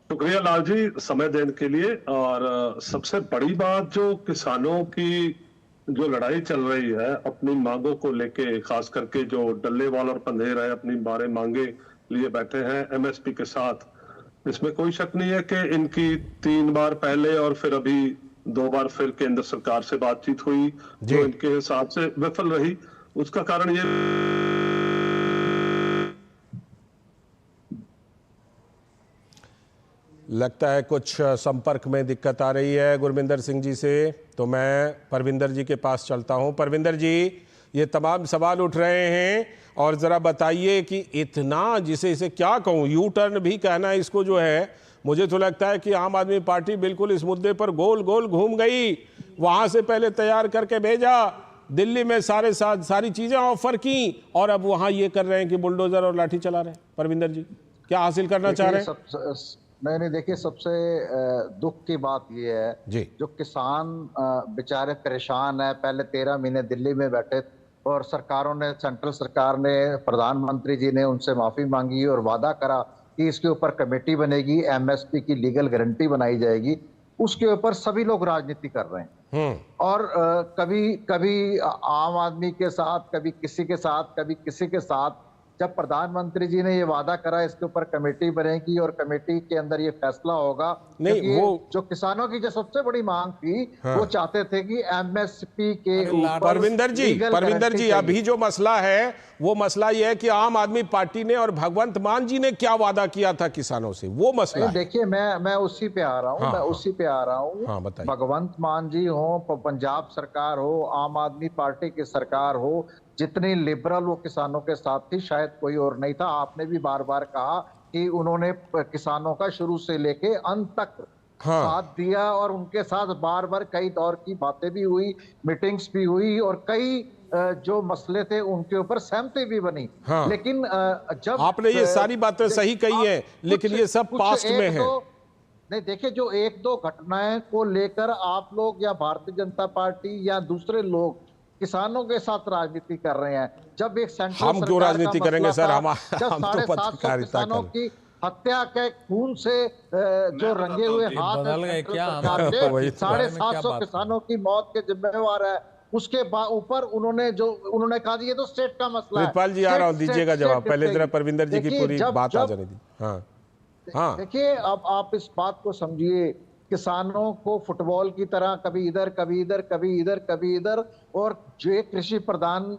शुक्रिया लाल जी समय देने के लिए। और सबसे बड़ी बात, जो किसानों की जो लड़ाई चल रही है अपनी मांगों को लेके, खास करके जो डल्लेवाल और पंधेर है अपनी बारे मांगे लिए बैठे हैं एमएसपी के साथ, इसमें कोई शक नहीं है कि इनकी 3 बार पहले और फिर अभी 2 बार फिर केंद्र सरकार से बातचीत हुई जो इनके हिसाब से विफल रही। उसका कारण ये लगता है कुछ संपर्क में दिक्कत आ रही है गुरविंदर सिंह जी से, तो मैं परविंदर जी के पास चलता हूं। परविंदर जी, ये तमाम सवाल उठ रहे हैं और ज़रा बताइए कि इतना, जिसे इसे क्या कहूँ, यू टर्न भी कहना है इसको जो है, मुझे तो लगता है कि आम आदमी पार्टी बिल्कुल इस मुद्दे पर गोल गोल घूम गई। वहाँ से पहले तैयार करके भेजा, दिल्ली में सारी चीज़ें ऑफर की, और अब वहाँ ये कर रहे हैं कि बुलडोजर और लाठी चला रहे हैं। परविंदर जी, क्या हासिल करना चाह रहे हैं? नहीं, देखिए सबसे दुख की बात यह है जी, जो किसान बेचारे परेशान है। पहले 13 महीने दिल्ली में बैठे और सरकारों ने, सेंट्रल सरकार ने, प्रधानमंत्री जी ने उनसे माफी मांगी और वादा करा कि इसके ऊपर कमेटी बनेगी, एमएसपी की लीगल गारंटी बनाई जाएगी। उसके ऊपर सभी लोग राजनीति कर रहे हैं और कभी आम आदमी के साथ, कभी किसी के साथ, कभी किसी के साथ। जब प्रधानमंत्री जी ने ये वादा करा इसके ऊपर कमेटी बनेगी और कमेटी के अंदर ये फैसला होगा, नहीं वो जो किसानों की जो सबसे बड़ी मांग थी, वो चाहते थे कि एमएसपी के ऊपर। परविंदर जी, अभी जो मसला है वो मसला ये है कि आम आदमी पार्टी ने और भगवंत मान जी ने क्या वादा किया था किसानों से, वो मसला। देखिए मैं उसी पे आ रहा हूँ, मैं उसी पे आ रहा हूँ। भगवंत मान जी हो, पंजाब सरकार हो, आम आदमी पार्टी की सरकार हो, जितनी लिबरल वो किसानों के साथ थी शायद कोई और नहीं था। आपने भी बार बार कहा कि उन्होंने किसानों का शुरू से लेके अंत तक साथ दिया और उनके साथ बार बार कई दौर की बातें भी हुई, मीटिंग्स भी हुई और कई जो मसले थे उनके ऊपर सहमति भी बनी। लेकिन जब आपने ये सारी बातें सही कही है, लेकिन ये सब पास्ट में है। नहीं, देखिए जो 1-2 घटनाएं को लेकर आप लोग या भारतीय जनता पार्टी या दूसरे लोग किसानों के साथ राजनीति कर रहे हैं। जब एक सेंट्रल हम क्यों राजनीति करेंगे सर, हम तो पत्रकारिता किसानों की हत्या के खून से जो रंगे हुए हाथ बदल गए क्या? 750 किसानों की मौत के जिम्मेवार है। उसके ऊपर उन्होंने कहा ये तो स्टेट का मसला है। विपाल जी आ रहा हूं, दीजिएगा जवाब। पहले जरा परविंदर जी की पूरी बात आ जाने दी। हाँ, देखिए अब आप इस बात को समझिए, किसानों को फुटबॉल की तरह कभी इधर कभी इधर कभी इधर कभी इधर, और जो एक कृषि प्रधान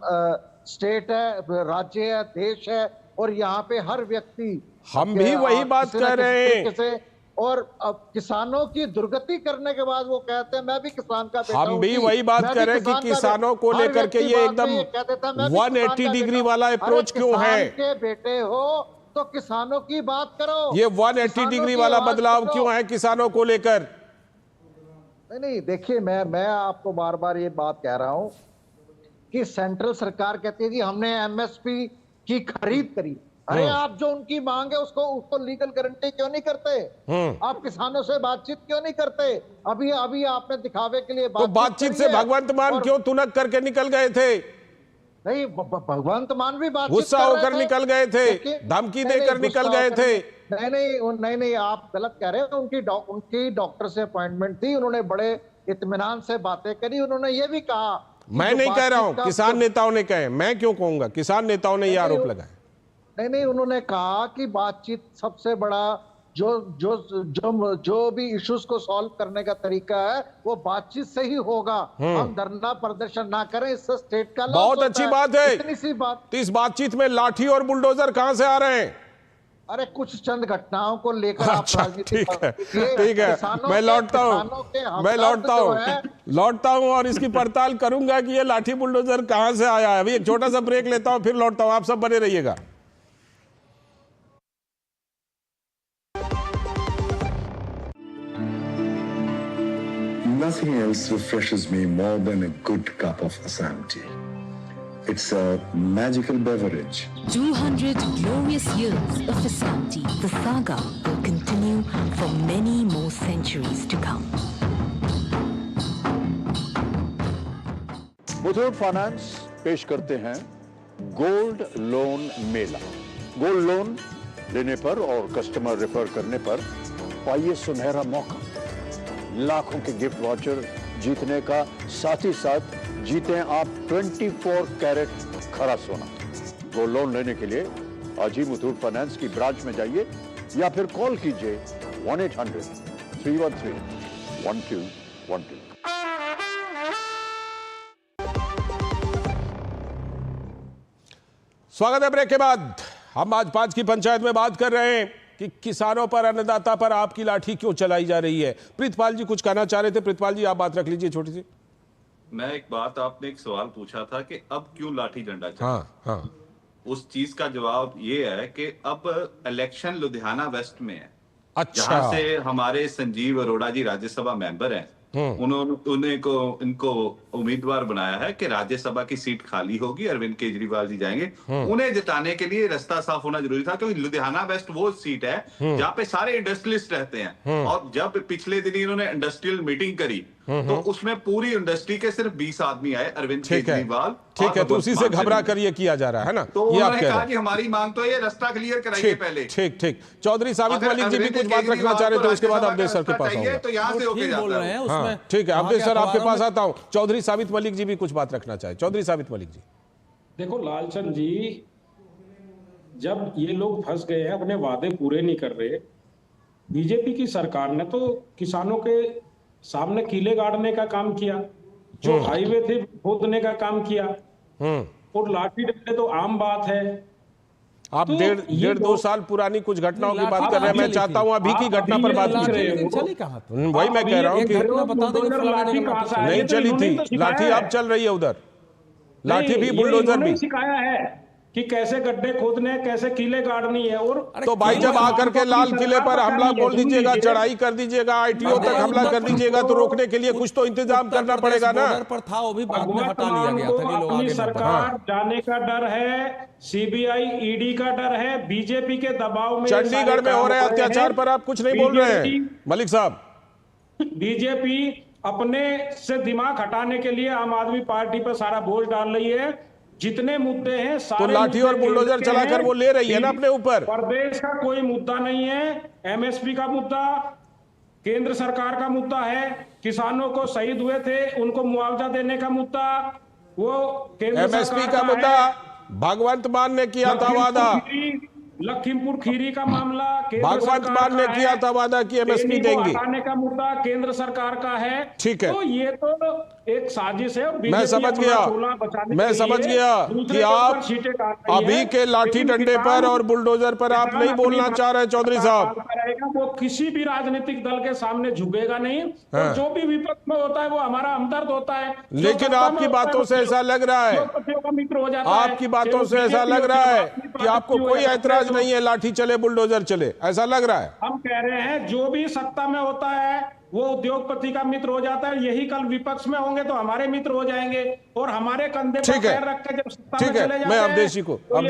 स्टेट है, राज्य है, देश है, और यहाँ पे हर व्यक्ति, हम भी वही बात कर रहे हैं। और अब किसानों की दुर्गति करने के बाद वो कहते हैं मैं भी किसान का बेटा हूं। हम भी वही बात कर रहे हैं कि किसानों को लेकर के ये एकदम 180 डिग्री वाला अप्रोच क्यों है? के बेटे हो तो किसानों की बात करो। ये 180 डिग्री वाला बदलाव क्यों है किसानों को लेकर? नहीं, देखिए मैं आपको बार बार ये बात कह रहा हूं कि सेंट्रल सरकार कहती है कि हमने एमएसपी की खरीद करी। अरे आप जो उनकी मांग है उसको लीगल गारंटी क्यों नहीं करते? आप किसानों से बातचीत क्यों नहीं करते? अभी आपने दिखावे के लिए बातचीत से भगवंत मान क्यों तुनक करके निकल गए थे? नहीं, भगवंत मान भी बात गुस्सा होकर निकल गए थे, धमकी देकर निकल गए थे। नहीं, आप गलत कह रहे हैं। उनकी डॉक्टर से अपॉइंटमेंट थी, उन्होंने बड़े इत्मीनान से बातें करी। उन्होंने ये भी कहा, मैं नहीं कह रहा हूं, किसान नेताओं ने कहे, मैं क्यों कहूंगा, किसान नेताओं ने ये आरोप लगाए। नहीं, उन्होंने कहा कि बातचीत सबसे बड़ा जो भी इश्यूज को सॉल्व करने का तरीका है वो बातचीत से ही होगा। हम धरना प्रदर्शन ना करें, इससे स्टेट का बहुत अच्छी बात है। इतनी सी बात। तो इस बातचीत में लाठी और बुलडोजर कहां से आ रहे हैं? अरे कुछ चंद घटनाओं को लेकर आप राजनीति ठीक है, मैं लौटता हूं और इसकी पड़ताल करूंगा कि ये लाठी बुलडोजर कहां से आया है। अभी एक छोटा सा ब्रेक लेता हूं, फिर लौटता हूं। आप सब बने रहिएगा। Nothing else refreshes me more than a good cup of Assam tea. It's a magical beverage. 200 glorious years of Assam tea. The saga will continue for many more centuries to come. Muthoot finance पेश करते हैं gold loan मेला। Gold loan लेने पर और customer refer करने पर पाइए सुनहरा मौका, लाखों के गिफ्ट वाउचर जीतने का, साथ ही साथ जीतें आप 24 कैरेट खरा सोना। गोल्ड लोन लेने के लिए आज ही मुथूट फाइनेंस की ब्रांच में जाइए या फिर कॉल कीजिए 1-800-313-1212। स्वागत है ब्रेक के बाद। हम आज 5 की पंचायत में बात कर रहे हैं कि किसानों पर, अन्नदाता पर आपकी लाठी क्यों चलाई जा रही है। प्रीतपाल जी कुछ कहना चाह रहे थे। प्रीतपाल जी आप बात रख लीजिए छोटी सी। मैं एक बात, आपने एक सवाल पूछा था कि अब क्यों लाठी डंडा चला। हाँ। उस चीज का जवाब ये है कि अब इलेक्शन लुधियाना वेस्ट में है। अच्छा। जहां से हमारे संजीव अरोड़ा जी राज्यसभा मेंबर हैं, उन्होंने इनको उम्मीदवार बनाया है कि राज्यसभा की सीट खाली होगी, अरविंद केजरीवाल जी जाएंगे। उन्हें जिताने के लिए रास्ता साफ होना जरूरी था, क्योंकि लुधियाना वेस्ट वो सीट है जहाँ पे सारे इंडस्ट्रियलिस्ट रहते हैं। और जब पिछले दिन इन्होंने इंडस्ट्रियल मीटिंग करी तो उसमें पूरी इंडस्ट्री के सिर्फ 20 आदमी आए, अरविंद केजरीवाल। ठीक है, तो उसी से घबरा कर ये किया जा रहा है ना। तो उन्होंने कहा कि हमारी मांग तो ये रास्ता क्लियर कराइए पहले। ठीक। चौधरी साबित मलिक जी भी कुछ बात रखना चाह रहे थे, उसके बाद अवधेश सर के पास आऊंगा। तो यहाँ से होके जाता है। ठीक है, अवधेश सर आपके पास आता हूं। चौधरी साबित मलिक जी भी कुछ बात रखना चाहे। चौधरी साबित मलिक जी। देखो लालचंद जी, जब ये लोग फंस गए हैं, अपने वादे पूरे नहीं कर रहे, बीजेपी की सरकार ने तो किसानों के सामने किले गाड़ने का काम किया, जो हाईवे थे खोदने का काम किया, और लाठी डंडे तो आम बात है। आप तो 1.5-2 साल पुरानी कुछ घटनाओं की बात कर रहे हैं। मैं चाहता हूं अभी की घटना पर बात कीजिए। वही मैं कह रहा हूं कि नहीं चली थी लाठी, अब चल रही है उधर लाठी भी, बुलडोजर भी। सिखाया है कि कैसे गड्ढे खोदने, कैसे किले गाड़नी है। और तो भाई जब आकर के लाल किले पर हमला बोल दीजिएगा, चढ़ाई कर दीजिएगा, आईटीओ तक हमला कर दीजिएगा, तो रोकने के लिए कुछ तो इंतजाम करना पड़ेगा ना। पर था वो भी बाद में हटा लिया गया था कि लोग आगे सरकार जाने का डर है, सीबीआई ईडी का डर है, बीजेपी के दबाव में। चंडीगढ़ में हो रहे अत्याचार पर आप कुछ नहीं बोल रहे हैं मलिक साहब। बीजेपी अपने से दिमाग हटाने के लिए आम आदमी पार्टी पर सारा बोझ डाल रही है। जितने मुद्दे हैं सारे तो लाठी और बुलडोजर चलाकर वो ले रही है ना अपने ऊपर। प्रदेश का कोई मुद्दा नहीं है, एमएसपी का मुद्दा केंद्र सरकार का मुद्दा है, किसानों को शहीद हुए थे उनको मुआवजा देने का मुद्दा वो केंद्र एमएसपी का मुद्दा भगवंत मान ने किया था वादा, लखीमपुर खीरी का मामला भगवंत मान ने किया था वादा कि एमएसपी देंगे, हटाने का मुद्दा केंद्र सरकार का है। ठीक है, तो ये तो एक साजिश है। मैं समझ गया कि आप अभी के लाठी डंडे पर और बुलडोजर पर आप नहीं बोलना चाह रहे चौधरी साहब। वो किसी भी राजनीतिक दल के सामने झुकेगा नहीं। हाँ। जो भी विपक्ष में होता है वो हमारा हमदर्द होता है। लेकिन आपकी बातों से ऐसा लग रहा है, मित्र हो जाता है, आपकी बातों से ऐसा लग रहा है कि आपको कोई ऐतराज नहीं है लाठी चले बुलडोजर चले, ऐसा लग रहा है। हम कह रहे हैं जो भी सत्ता में होता है वो उद्योगपति का मित्र हो जाता है, यही कल विपक्ष में होंगे तो हमारे मित्र हो जाएंगे और हमारे कंधे पर पैर रख के जब सत्ता में चले जाते हैं, मैं अवधेश जी को हो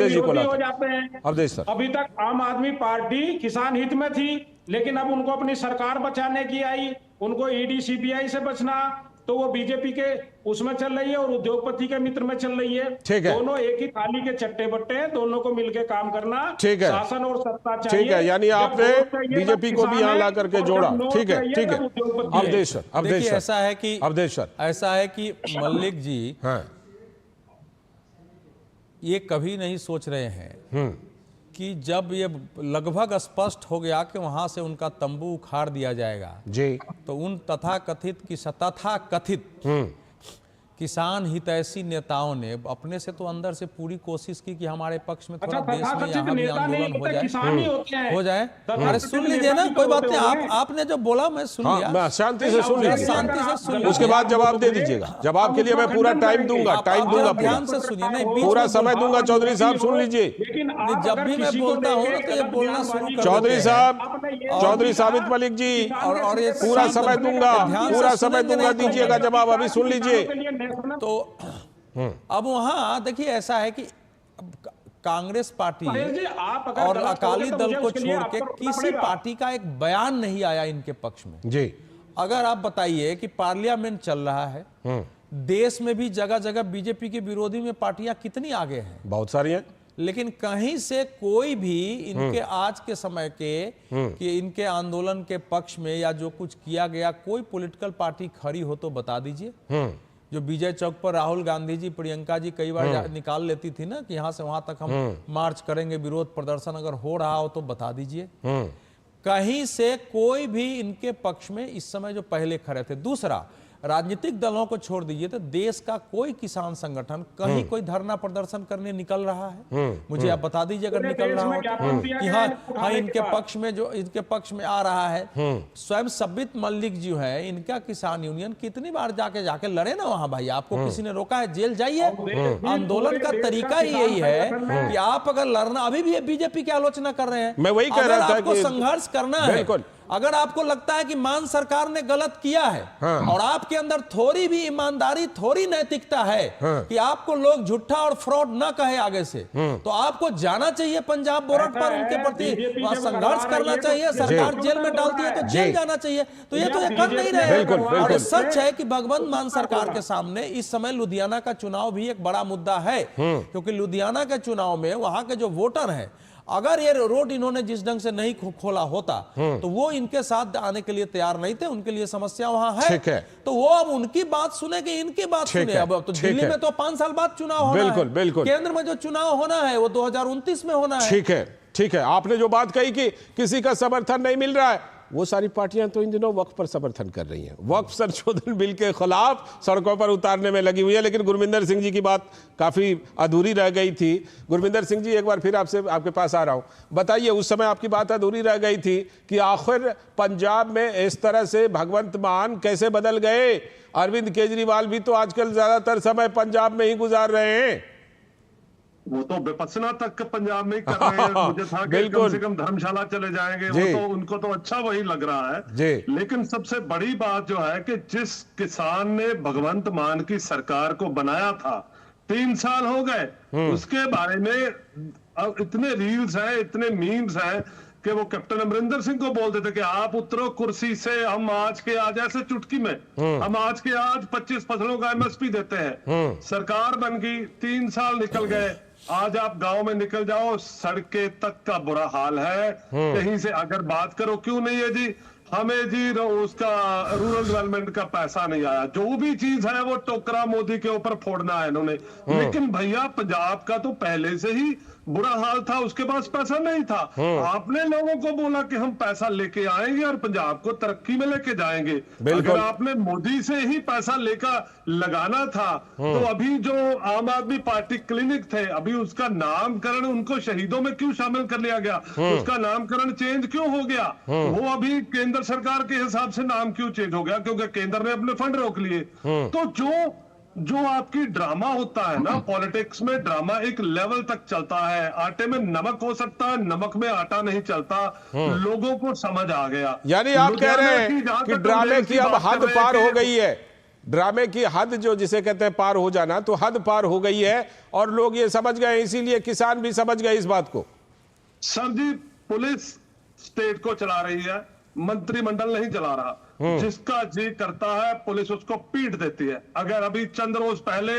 जाते हैं। अवधेश सर, अभी तक आम आदमी पार्टी किसान हित में थी, लेकिन अब उनको अपनी सरकार बचाने की आई, उनको ईडी सीबीआई से बचना, तो वो बीजेपी के उसमें चल रही है और उद्योगपति के मित्र में चल रही है। ठीक है, दोनों एक ही थाली के चट्टे बट्टे हैं, दोनों को मिलकर काम करना। ठीक है, शासन और सत्ता चाहिए। ठीक है, यानी आपने बीजेपी को भी यहां ला करके जोड़ा। ठीक है, ठीक है। अवधेश देखिए ऐसा है कि ऐसा है कि मल्लिक जी ये कभी नहीं सोच रहे हैं कि जब ये लगभग स्पष्ट हो गया कि वहां से उनका तंबू उखाड़ दिया जाएगा जी, तो उन तथाकथित किसान हितैषी नेताओं ने अपने से तो अंदर से पूरी कोशिश की कि हमारे पक्ष में थोड़ा देश में यहाँ भी आंदोलन हो जाए। अरे सुन लीजिए ना, कोई बात नहीं, आपने जो बोला मैं सुन लिया, मैं शांति से सुन लिया, शांति से सुन लिया। उसके बाद जवाब दे दीजिएगा। जवाब के लिए मैं पूरा टाइम दूंगा, ध्यान से सुनिए, नहीं पूरा समय दूंगा। चौधरी साहब सुन लीजिए, जब भी मैं बोलता हूँ तो ये बोलना शुरू कर चौधरी साहब, चौधरी साबित मलिक जी, और ये पूरा समय दूंगा, पूरा समय दूंगा, दीजिएगा जवाब, अभी सुन लीजिए। तो अब वहां देखिए ऐसा है कि कांग्रेस पार्टी और अकाली दल को छोड़ के किसी पार्टी का एक बयान नहीं आया इनके पक्ष में जी। अगर आप बताइए कि पार्लियामेंट चल रहा है, देश में भी जगह जगह बीजेपी के विरोधी में पार्टियां कितनी आगे हैं, बहुत सारी हैं, लेकिन कहीं से कोई भी इनके आज के समय के कि इनके आंदोलन के पक्ष में या जो कुछ किया गया, कोई पॉलिटिकल पार्टी खड़ी हो तो बता दीजिए। जो विजय चौक पर राहुल गांधी जी, प्रियंका जी कई बार निकाल लेती थी ना कि यहां से वहां तक हम मार्च करेंगे, विरोध प्रदर्शन अगर हो रहा हो तो बता दीजिए। कहीं से कोई भी इनके पक्ष में इस समय जो पहले खड़े थे। दूसरा, राजनीतिक दलों को छोड़ दीजिए तो देश का कोई किसान संगठन कहीं कोई धरना प्रदर्शन करने निकल रहा है? मुझे आप बता दीजिए अगर निकल रहा हो कि हाँ इनके पक्ष में, जो इनके पक्ष में आ रहा है। स्वयं साबित मलिक जी है, इनका किसान यूनियन कितनी बार जाके लड़े ना वहां, भाई आपको किसी ने रोका है? जेल जाइए। आंदोलन का तरीका ही यही है कि आप अगर लड़ना, अभी भी बीजेपी की आलोचना कर रहे हैं, मैं वही कह रहा था कि संघर्ष करना है। अगर आपको लगता है कि मान सरकार ने गलत किया है और आपके अंदर थोड़ी भी ईमानदारी, थोड़ी नैतिकता है कि आपको लोग झूठा और फ्रॉड ना कहे आगे से, तो आपको जाना चाहिए पंजाब बॉर्डर पर, उनके प्रति संघर्ष करना चाहिए। सरकार जेल में डालती है तो जेल जाना चाहिए, तो ये तो ये कर नहीं रहे। और सच है कि भगवंत मान सरकार के सामने इस समय लुधियाना का चुनाव भी एक बड़ा मुद्दा है, क्योंकि लुधियाना के चुनाव में वहां के जो वोटर हैं, अगर ये रोड इन्होंने जिस ढंग से नहीं खोला होता तो वो इनके साथ आने के लिए तैयार नहीं थे। उनके लिए समस्या वहां है, तो वो अब उनकी बात सुने कि इनकी बात सुने। अब तो दिल्ली में तो 5 साल बाद चुनाव होना है, बिल्कुल। केंद्र में जो चुनाव होना है वो 2029 में होना है। ठीक है। आपने जो बात कही कि किसी का समर्थन नहीं मिल रहा है, वो सारी पार्टियां तो इन दिनों वक्फ पर समर्थन कर रही हैं, वक्फ संशोधन बिल के खिलाफ सड़कों पर उतारने में लगी हुई है। लेकिन गुरमिंदर सिंह जी की बात काफी अधूरी रह गई थी। गुरमिंदर सिंह जी, एक बार फिर आपके पास आ रहा हूं, बताइए, उस समय आपकी बात अधूरी रह गई थी कि आखिर पंजाब में इस तरह से भगवंत मान कैसे बदल गए? अरविंद केजरीवाल भी तो आजकल ज्यादातर समय पंजाब में ही गुजार रहे हैं। वो तो विपස්සना तक पंजाब में कर रहे हैं। मुझे था कि कम से कम धर्मशाला चले जाएंगे, वो तो उनको तो अच्छा वही लग रहा है। लेकिन सबसे बड़ी बात जो है कि जिस किसान ने भगवंत मान की सरकार को बनाया था, 3 साल हो गए, उसके बारे में अब इतने रील्स हैं, इतने मीम्स हैं कि वो कैप्टन अमरिंदर सिंह को बोलते थे कि आप उतरो कुर्सी से, हम आज के आज, ऐसे चुटकी में हम आज के आज 25 फसलों का MSP देते हैं। सरकार बन गई, 3 साल निकल गए, आज आप गांव में निकल जाओ, सड़कें तक का बुरा हाल है। कहीं से अगर बात करो, क्यों नहीं है जी, हमें जी उसका रूरल डेवलपमेंट का पैसा नहीं आया, जो भी चीज है वो टोकरा मोदी के ऊपर फोड़ना है इन्होंने। लेकिन भैया पंजाब का तो पहले से ही बुरा हाल था, उसके पास पैसा नहीं था। आपने लोगों को बोला कि हम पैसा लेके आएंगे और पंजाब को तरक्की में लेके जाएंगे। अगर आपने मोदी से ही पैसा लेकर लगाना था तो अभी जो आम आदमी पार्टी क्लिनिक थे, अभी उसका नामकरण उनको शहीदों में क्यों शामिल कर लिया गया? उसका नामकरण चेंज क्यों हो गया? वो अभी केंद्र सरकार के हिसाब से नाम क्यों चेंज हो गया? क्योंकि केंद्र ने अपने फंड रोक लिए। तो जो आपकी ड्रामा होता है ना, पॉलिटिक्स में ड्रामा एक लेवल तक चलता है। आटे में नमक हो सकता है, नमक में आटा नहीं चलता। लोगों को समझ आ गया। यानी आप कह रहे हैं कि ड्रामे की अब हद पार हो गई है, ड्रामे की हद जो जिसे कहते हैं पार हो जाना, तो हद पार हो गई है और लोग ये समझ गए, इसीलिए किसान भी समझ गए इस बात को। सर जी, पुलिस स्टेट को चला रही है, मंत्रिमंडल नहीं चला रहा। जिसका जी करता है पुलिस उसको पीट देती है। अगर अभी चंद रोज पहले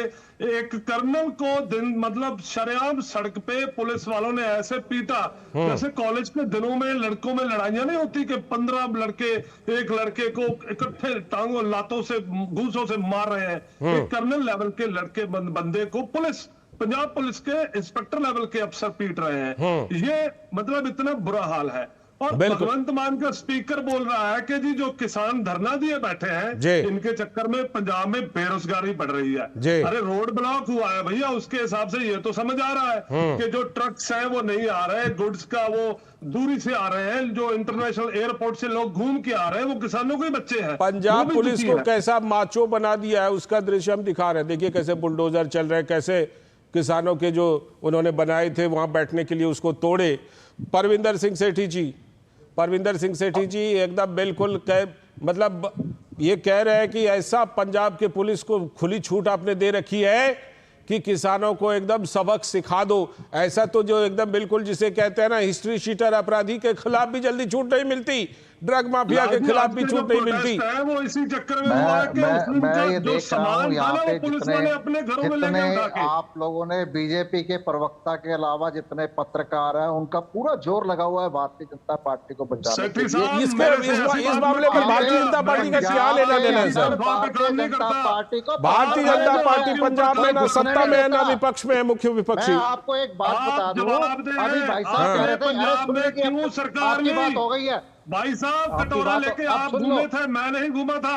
एक कर्नल को मतलब शरेआम सड़क पे पुलिस वालों ने ऐसे पीटा जैसे कॉलेज के दिनों में लड़कों में लड़ाइयां नहीं होती कि 15 लड़के एक लड़के को इकट्ठे टांगों लातों से घूसों से मार रहे हैं। एक कर्नल लेवल के लड़के बंदे को पुलिस पंजाब पुलिस के इंस्पेक्टर लेवल के अफसर पीट रहे हैं। ये मतलब इतना बुरा हाल है। और भगवंत मान का स्पीकर बोल रहा है कि जी जो किसान धरना दिए बैठे हैं इनके चक्कर में पंजाब में बेरोजगारी बढ़ रही है। अरे रोड ब्लॉक हुआ है भैया, उसके हिसाब से ये तो समझ आ रहा है कि जो ट्रक्स हैं वो नहीं आ रहे, गुड्स का वो दूरी से आ रहे हैं, जो इंटरनेशनल एयरपोर्ट से लोग घूम के आ रहे हैं वो किसानों के ही बच्चे हैं। पंजाब पुलिस को कैसा माचो बना दिया है उसका दृश्य हम दिखा रहे हैं। देखिए कैसे बुलडोजर चल रहे हैं, कैसे किसानों के जो उन्होंने बनाए थे वहां बैठने के लिए उसको तोड़े। परविंदर सिंह सेठी जी एकदम बिल्कुल मतलब ये कह रहे हैं कि ऐसा पंजाब के पुलिस को खुली छूट आपने दे रखी है कि किसानों को एकदम सबक सिखा दो। ऐसा तो जो एकदम बिल्कुल जिसे कहते हैं ना हिस्ट्री शीटर अपराधी के खिलाफ भी जल्दी छूट नहीं मिलती, ड्रग माफिया के खिलाफ भी छूट नहीं मिलती। वो इसी चक्कर में हुआ है कि मैं ये जो देख रहा हूँ यहाँ पे जितने आप लोगों ने बीजेपी के प्रवक्ता के अलावा जितने पत्रकार हैं उनका पूरा जोर लगा हुआ है भारतीय जनता पार्टी को बचाने के लिए। इस मामले पर भारतीय जनता पार्टी का क्या लेना देना है सर? भारतीय जनता पार्टी पंजाब में ना सत्ता में है ना विपक्ष में है, मुख्य विपक्षी। मैं आपको एक बात बता दूं, अभी भाई साहब कह रहे थे क्यों सरकार की बात हो गई है। भाई साहब कटोरा लेके आप घूमे थे, मैं नहीं घूमा था।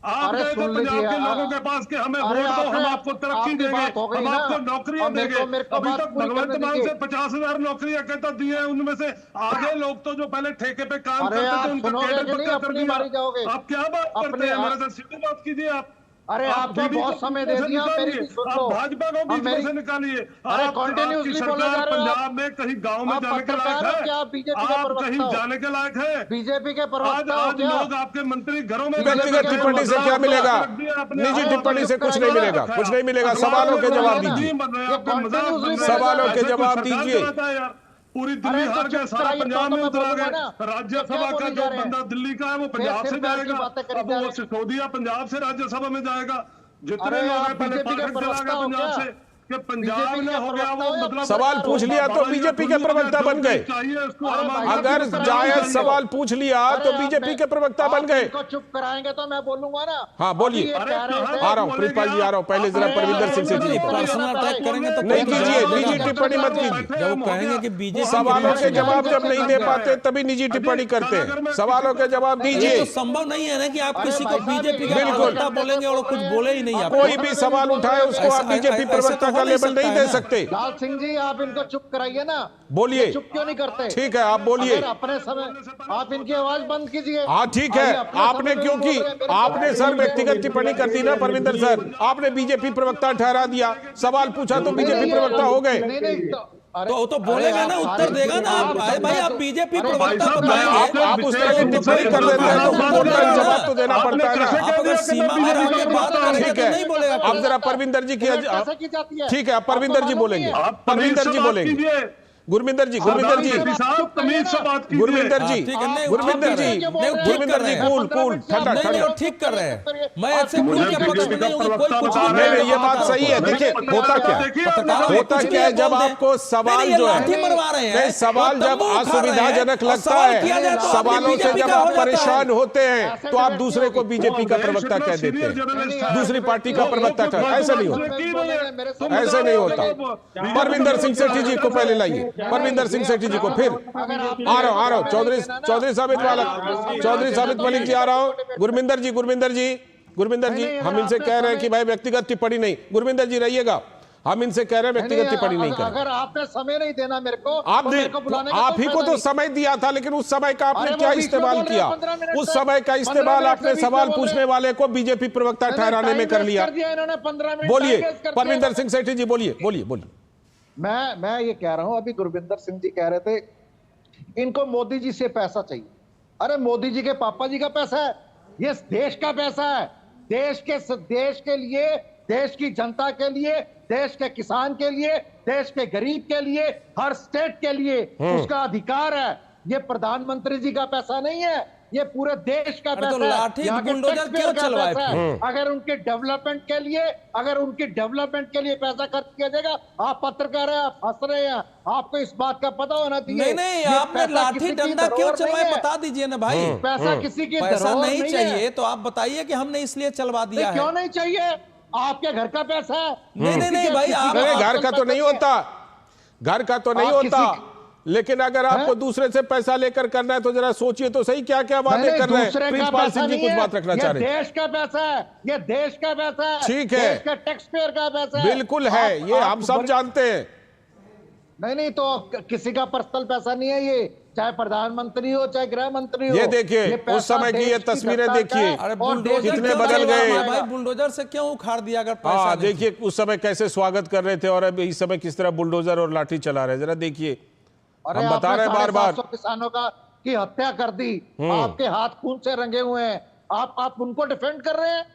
आप गए थे पंजाब के लोगों के पास कि हमें वोट दो, हम आपको तरक्की देंगे, हम आपको नौकरियां देंगे। अभी तक भगवंत मान से 50,000 नौकरियां कहता दी है, उनमें से आधे लोग तो जो पहले ठेके पे काम करते थे उनका कैडर पक्का कर दिया। आप क्या बात करते हैं? हमारे साथ सीधी बात कीजिए आप। अरे आपको बहुत समय दे दिया, मेरी भी सुन लो। भाजपा को बीच में से निकालिए। अरे कंटिन्यूअसली बोले जा रहे हो पंजाब में कहीं गांव में जाने के लायक है? क्या बीजेपी के प्रवक्ता कहीं जाने के लायक है? बीजेपी के प्रवक्ता आज लोग आपके मंत्री घरों में व्यक्तिगत टिप्पणी से क्या मिलेगा? निजी टिप्पणी से कुछ नहीं मिलेगा, कुछ नहीं मिलेगा। सवालों के जवाब दीजिए, सवालों के जवाब दीजिए। पूरी दिल्ली हार गया, सारा पंजाब में उतरा गया। राज्यसभा का जो बंदा दिल्ली का है वो पंजाब से जाएगा, अब वो सिसोदिया पंजाब से राज्यसभा में जाएगा। जितने लोग हैं पहले पाठक चला गया पंजाब से कि पंजाब में हो गया वो मतलब सवाल पूछ लिया तो बीजेपी के प्रवक्ता बन गए। अगर जायज सवाल पूछ लिया तो बीजेपी के प्रवक्ता बन गए। चुप कराएंगे तो मैं बोलूंगा ना। हाँ बोलिए, आ रहा हूँ प्रीतपाल जी, आ रहा हूँ। पहले जरा परविंदर सिंह से पर्सनल अटैक करेंगे तो नहीं कीजिए, निजी टिप्पणी मत कीजिए। जब कहेंगे कि बीजेपी सवालों के जवाब जब नहीं दे पाते तभी निजी टिप्पणी करते हैं। सवालों के जवाब दीजिए। तो संभव नहीं है ना कि आप किसी को बीजेपी का प्रवक्ता बोलेंगे और कुछ बोले ही नहीं। कोई भी सवाल उठाए उसको आप बीजेपी प्रवक्ता का लेबल नहीं दे सकते। लाल सिंह जी आप इनको चुप कराइए ना। बोलिए, चुप क्यों नहीं करते? ठीक है आप बोलिए। अपने समय आप इनकी आवाज बंद कीजिए। हाँ ठीक है, आपने क्योंकि आपने सर व्यक्तिगत टिप्पणी कर दी ना परविंदर सर, आपने बीजेपी प्रवक्ता ठहरा दिया। सवाल पूछा तो बीजेपी प्रवक्ता हो गए। तो बोलेगा ना, उत्तर देगा ना। भाई आप बीजेपी प्रवक्ता बताएंगे, आप उस तरह की टिप्पणी कर देते हैं तो उनको जवाब तो देना पड़ता है ना। आप अगर सीमा में रह के बात करेंगे तो नहीं बोलेगा। अब जरा परविंदर जी की, ठीक है परविंदर जी बोलेंगे, परविंदर जी बोलेंगे। गुरमिंदर जी, गुरमिंदर जी, गुरमिंदर जी, गुरमिंदर जी, गुरमिंदर जी, कूल कूल ठंडा ठंडा ठीक कर रहे हैं। मैं ऐसे कूल के पक्ष में नहीं हूं कि कोई कुछ नहीं, ये बात सही है। देखिए होता क्या है जब आपको सवाल जो है, सवाल जब असुविधाजनक लगता है, सवालों से जब आप परेशान होते हैं तो आप दूसरे को बीजेपी का प्रवक्ता कह देते हैं, दूसरी पार्टी का प्रवक्ता कह। ऐसा नहीं होता, ऐसे नहीं होता। परविंदर सिंह सेठी जी को पहले लाइए, परविंदर सिंह सेठी जी को, फिर आ रहा हूं चौधरी साबित मलिक जी आ रहा हूं। गुरमिंदर जी, हम इनसे कह रहे हैं कि भाई व्यक्तिगत टिप्पणी नहीं। गुरमिंदर जी रहिएगा, हम इनसे कह रहे हैं व्यक्तिगत टिप्पणी नहीं करें। अगर आपने समय नहीं देना मेरे को, आप ही को तो समय दिया था, लेकिन उस समय का आपने क्या इस्तेमाल किया? उस समय का इस्तेमाल आपने सवाल पूछने वाले को बीजेपी प्रवक्ता ठहराने में कर लिया। बोलिए परविंदर सिंह सेठी जी, बोलिए। मैं ये कह रहा हूं, अभी गुरविंदर सिंह जी कह रहे थे इनको मोदी जी से पैसा चाहिए। अरे मोदी जी के पापा जी का पैसा है, ये देश का पैसा है। देश के लिए, देश की जनता के लिए, देश के किसान के लिए, देश के गरीब के लिए, हर स्टेट के लिए उसका अधिकार है। ये प्रधानमंत्री जी का पैसा नहीं है, ये पूरे देश का पैसा तो लाठी बुलडोजर क्यों चलवाए? अगर उनके डेवलपमेंट के लिए पैसा खर्च किया जाएगा, आप पत्रकार हैं, आप हंस रहे हैं, आपको इस बात का पता होना चाहिए। नहीं, आपने लाठी डंडा क्यों चलवाए बता दीजिए ना भाई। पैसा किसी की पैसा नहीं चाहिए तो आप बताइए कि हमने इसलिए चलवा दिया है। क्यों नहीं चाहिए? आपके घर का पैसा है। नहीं भाई, घर का तो नहीं होता, घर का तो नहीं होता, लेकिन अगर आपको दूसरे से पैसा लेकर करना है तो जरा सोचिए तो सही क्या क्या वादे कर रहे हैं। प्रिंसपाल सिंह जी कुछ बात रखना चाह रहे हैं। देश का पैसा है, ये देश का पैसा है, ठीक है, देश का टैक्स पेयर का पैसा है, बिल्कुल है, ये हम सब जानते हैं। नहीं तो किसी का पर्सनल पैसा नहीं है ये, चाहे प्रधानमंत्री हो चाहे गृह मंत्री हो। ये देखिए उस समय की ये तस्वीरें देखिए कितने बदल गए भाई। बुलडोजर से क्यों उखाड़ दिया? अगर पैसा देखिए उस समय कैसे स्वागत कर रहे थे और अब इस समय किस तरह बुलडोजर और लाठी चला रहे हैं, जरा देखिए। हम बता रहे हैं बार बार किसानों की हत्या कर दी, आपके हाथ खून से रंगे हुए हैं, आप उनको डिफेंड कर रहे हैं।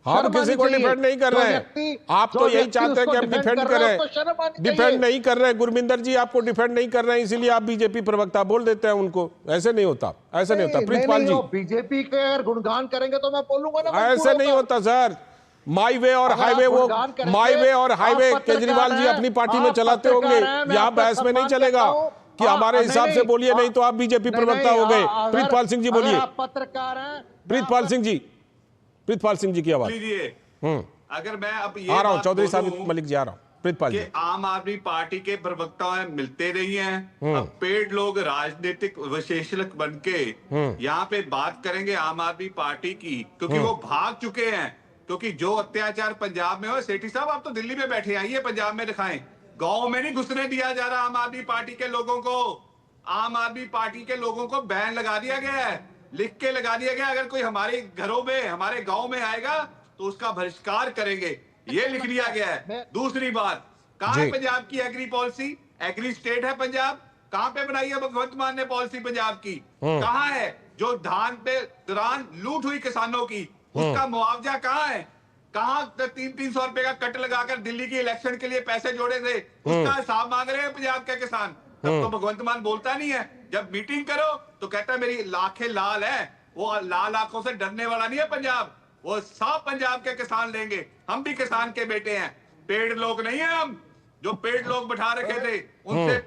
हम किसी को डिफेंड नहीं कर रहे हैं, आप तो यही चाहते हैं कि हम डिफेंड करें। डिफेंड नहीं कर रहे हैं गुरमिंदर जी, आपको डिफेंड नहीं कर रहे हैं, इसीलिए आप बीजेपी प्रवक्ता बोल देते हैं उनको। ऐसे नहीं होता, ऐसे नहीं होता प्रिंसपाल जी। बीजेपी के अगर गुणगान करेंगे तो मैं बोलूंगा ना, ऐसे नहीं होता सर। माई वे और हाईवे, वो माई वे और हाईवे केजरीवाल जी अपनी पार्टी में चलाते होंगे, यहाँ बहस में नहीं चलेगा कि हमारे हिसाब से बोलिए, नहीं तो आप बीजेपी प्रवक्ता हो गए। प्रितपाल सिंह जी बोलिए। पत्रकार हैं प्रितपाल सिंह जी, प्रितपाल सिंह जी की आवाज। अगर मैं अब ये आ रहा हूँ, चौधरी साबित मलिक जी आ रहा हूँ। प्रितपाल जी, आम आदमी पार्टी के प्रवक्ता मिलते नहीं हैं, अब पेड़ लोग राजनीतिक विशेषज्ञ बन के यहाँ पे बात करेंगे आम आदमी पार्टी की, क्योंकि वो भाग चुके हैं। क्योंकि जो अत्याचार पंजाब में हो, सेठी साहब आप तो दिल्ली में बैठे, आइए पंजाब में दिखाएं, गांव में नहीं घुसने दिया जा रहा आम आदमी पार्टी के लोगों को। आम आदमी पार्टी के लोगों को बैन लगा दिया गया है, लिख के लगा दिया गया, अगर कोई हमारे घरों में हमारे गांव में आएगा तो उसका बहिष्कार करेंगे, ये लिख दिया गया है। दूसरी बात, कहां है पंजाब की एग्री पॉलिसी? एग्री स्टेट है पंजाब, कहां पे बनाई है भगवंत मान ने पॉलिसी पंजाब की? कहां है? जो धान पे दौरान लूट हुई किसानों की, उसका मुआवजा कहां है? कहां 300-300 रुपए का कट लगाकर दिल्ली की इलेक्शन के लिए पैसे जोड़े थे, उसका हिसाब मांग रहे हैं पंजाब के किसान। तब तो भगवंत मान बोलता नहीं है, जब मीटिंग करो तो कहता है मेरी लाखें लाल है। वो लाल आंखों से डरने वाला नहीं है पंजाब, वो सब पंजाब के किसान लेंगे। हम भी किसान के बेटे हैं, पेड़ लोग नहीं है हम। जो पेड़ लोग बैठा रखे थे उनसे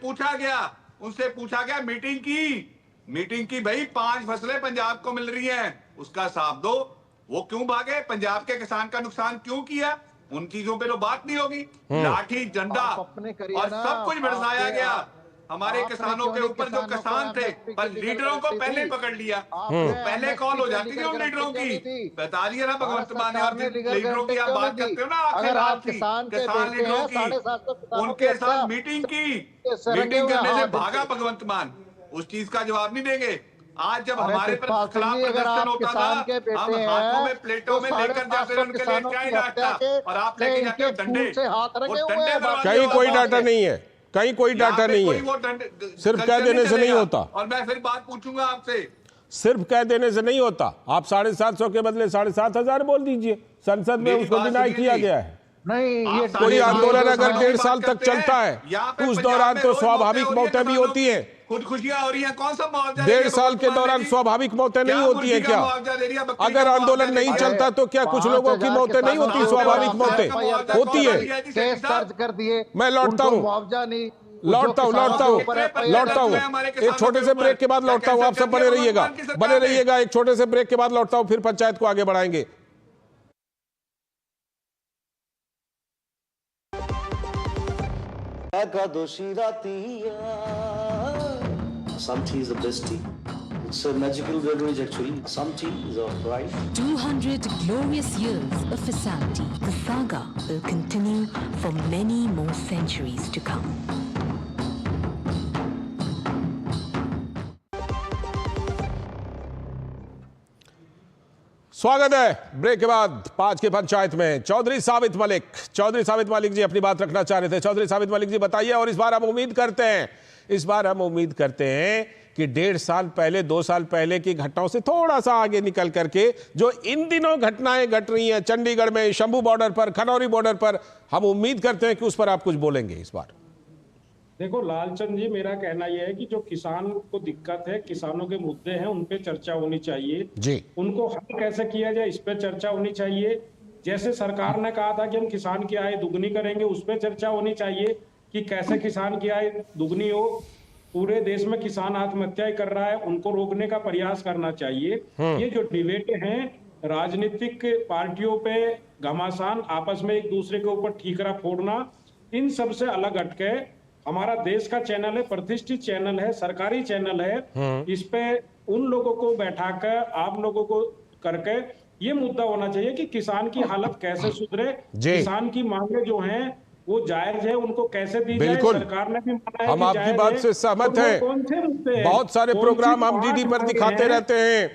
पूछा गया, मीटिंग की भाई 5 फसलें पंजाब को मिल रही हैं, उसका हिसाब दो। वो क्यों भागे? पंजाब के किसान का नुकसान क्यों किया? उन चीजों पे तो बात नहीं होगी। लाठी डंडा और सब कुछ बरसाया गया हमारे किसानों के ऊपर, जो किसान थे। पर लीडरों को पहले पकड़ लिया, पहले कॉल हो जाती थी उन लीडरों की। बता दिया ना भगवंत मान, और लीडरों की आप बात करते हो ना, आखिर आपकी किसान लीडरों की, उनके साथ मीटिंग करने से भागा भगवंत मान। उस चीज का जवाब नहीं देंगे। आज जब हमारे पर खिलाफ प्रदर्शन होता था, हम हाथों में प्लेटों में लेकर जाते उनके लिए क्या डांटता, और आप लेके जाते हो डंडे। कहीं कोई डाटा नहीं है, कहीं कोई डाटा नहीं है, सिर्फ कह देने से नहीं होता। और मैं फिर बात पूछूंगा आपसे, सिर्फ कह देने से नहीं होता। आप 750 के बदले 7,500 बोल दीजिए, संसद में उसको डिनाई किया गया है। नहीं, ये कोई आंदोलन अगर 1.5 साल तक चलता है तो उस दौरान तो स्वाभाविक मौतें भी होती हैं। खुदकुशियां हो रही हैं, कौन सा मुआवजा? 1.5 साल के दौरान स्वाभाविक मौतें नहीं होती है क्या? अगर आंदोलन नहीं चलता तो क्या कुछ लोगों की मौतें नहीं होती? स्वाभाविक मौतें होती है। केस दर्ज कर दिए, मैं लौटता हूँ, लौटता हूँ। एक छोटे से ब्रेक के बाद लौटता हूँ। आप सब बने रहिएगा। एक छोटे से ब्रेक के बाद लौटता हूँ, फिर पंचायत को आगे बढ़ाएंगे। Some tea is the best tea. It's a magical beverage actually. Some tea is alright. 200 glorious years of Ashanti. The saga will continue for many more centuries to come. स्वागत है ब्रेक के बाद 5 की पंचायत में। चौधरी साबित मलिक जी अपनी बात रखना चाह रहे थे। चौधरी साबित मलिक जी बताइए। और इस बार हम उम्मीद करते हैं कि 1.5 साल पहले 2 साल पहले की घटनाओं से थोड़ा सा आगे निकल करके जो इन दिनों घटनाएं घट रही हैं चंडीगढ़ में, शंभू बॉर्डर पर, खनौरी बॉर्डर पर, हम उम्मीद करते हैं कि उस पर आप कुछ बोलेंगे इस बार। देखो लालचंद जी, मेरा कहना यह है कि जो किसान को दिक्कत है, किसानों के मुद्दे हैं, उन पे चर्चा होनी चाहिए जी। उनको हल कैसे किया जाए इस पे चर्चा होनी चाहिए। जैसे सरकार ने कहा था कि हम किसान की आय दुगनी करेंगे, उस पे चर्चा होनी चाहिए कि कैसे किसान की आय दुगनी हो। पूरे देश में किसान आत्महत्याएं कर रहा है, उनको रोकने का प्रयास करना चाहिए। ये जो डिबेट हैं राजनीतिक पार्टियों पे घमासान, आपस में एक दूसरे के ऊपर ठीकरा फोड़ना, इन सब से अलग हटके हमारा देश का चैनल है, प्रतिष्ठित चैनल है, सरकारी चैनल है, इस पे उन लोगों को बैठाकर आप लोगों को करके ये मुद्दा होना चाहिए कि किसान की हालत कैसे सुधरे, किसान की मांगे जो हैं वो जायज है, उनको कैसे दी जाए। सरकार ने भी माना है हम आपकी बात से सहमत हैं। बहुत सारे प्रोग्राम हम डीडी पर दिखाते रहते हैं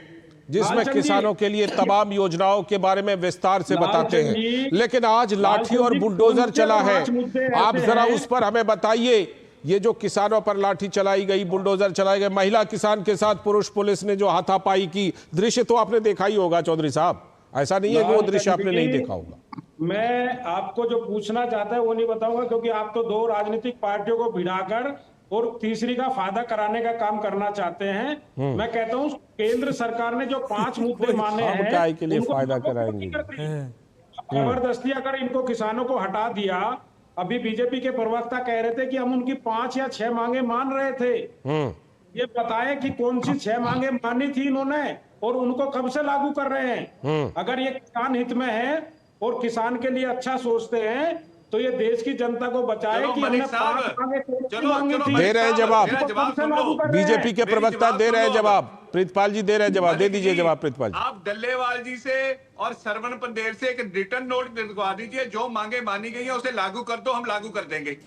जिसमें किसानों के लिए तमाम योजनाओं के बारे में विस्तार से बताते हैं, लेकिन आज लाठी और बुलडोजर चला है। आप जरा उस पर हमें बताइए, ये जो किसानों पर लाठी चलाई गई, बुलडोजर चलाए गए, महिला किसान के साथ पुरुष पुलिस ने जो हाथापाई की, दृश्य तो आपने देखा ही होगा चौधरी साहब, ऐसा नहीं है कि वो दृश्य आपने नहीं देखा होगा। मैं आपको जो पूछना चाहता है वो नहीं बताऊंगा, क्योंकि आप तो दो राजनीतिक पार्टियों को भिड़ाकर और तीसरी का फायदा कराने का काम करना चाहते हैं। मैं कहता हूं केंद्र सरकार ने जो 5 मुद्दे माने हैं, काय के लिए फायदा कराएंगे, जबरदस्ती अगर इनको किसानों को हटा दिया। अभी बीजेपी के प्रवक्ता कह रहे थे कि हम उनकी 5 या 6 मांगे मान रहे थे। ये बताए कि कौन सी 6 मांगे मानी थी इन्होंने और उनको कब से लागू कर रहे हैं। अगर ये किसान हित में है और किसान के लिए अच्छा सोचते हैं तो ये देश की जनता को बचाए कि हमने 5 मांगे थी। दे रहे हैं जवाब, बीजेपी के प्रवक्ता दे रहे हैं जवाब, प्रीतपाल जी दे रहे हैं जवाब, दे दीजिए जवाब प्रीतपाल जी। आप डल्लेवाल जी से और सरवण पंदेर से एक रिटर्न नोट दिलवा दीजिए, जो मांगे मानी गई है उसे लागू कर दो, हम लागू कर देंगे।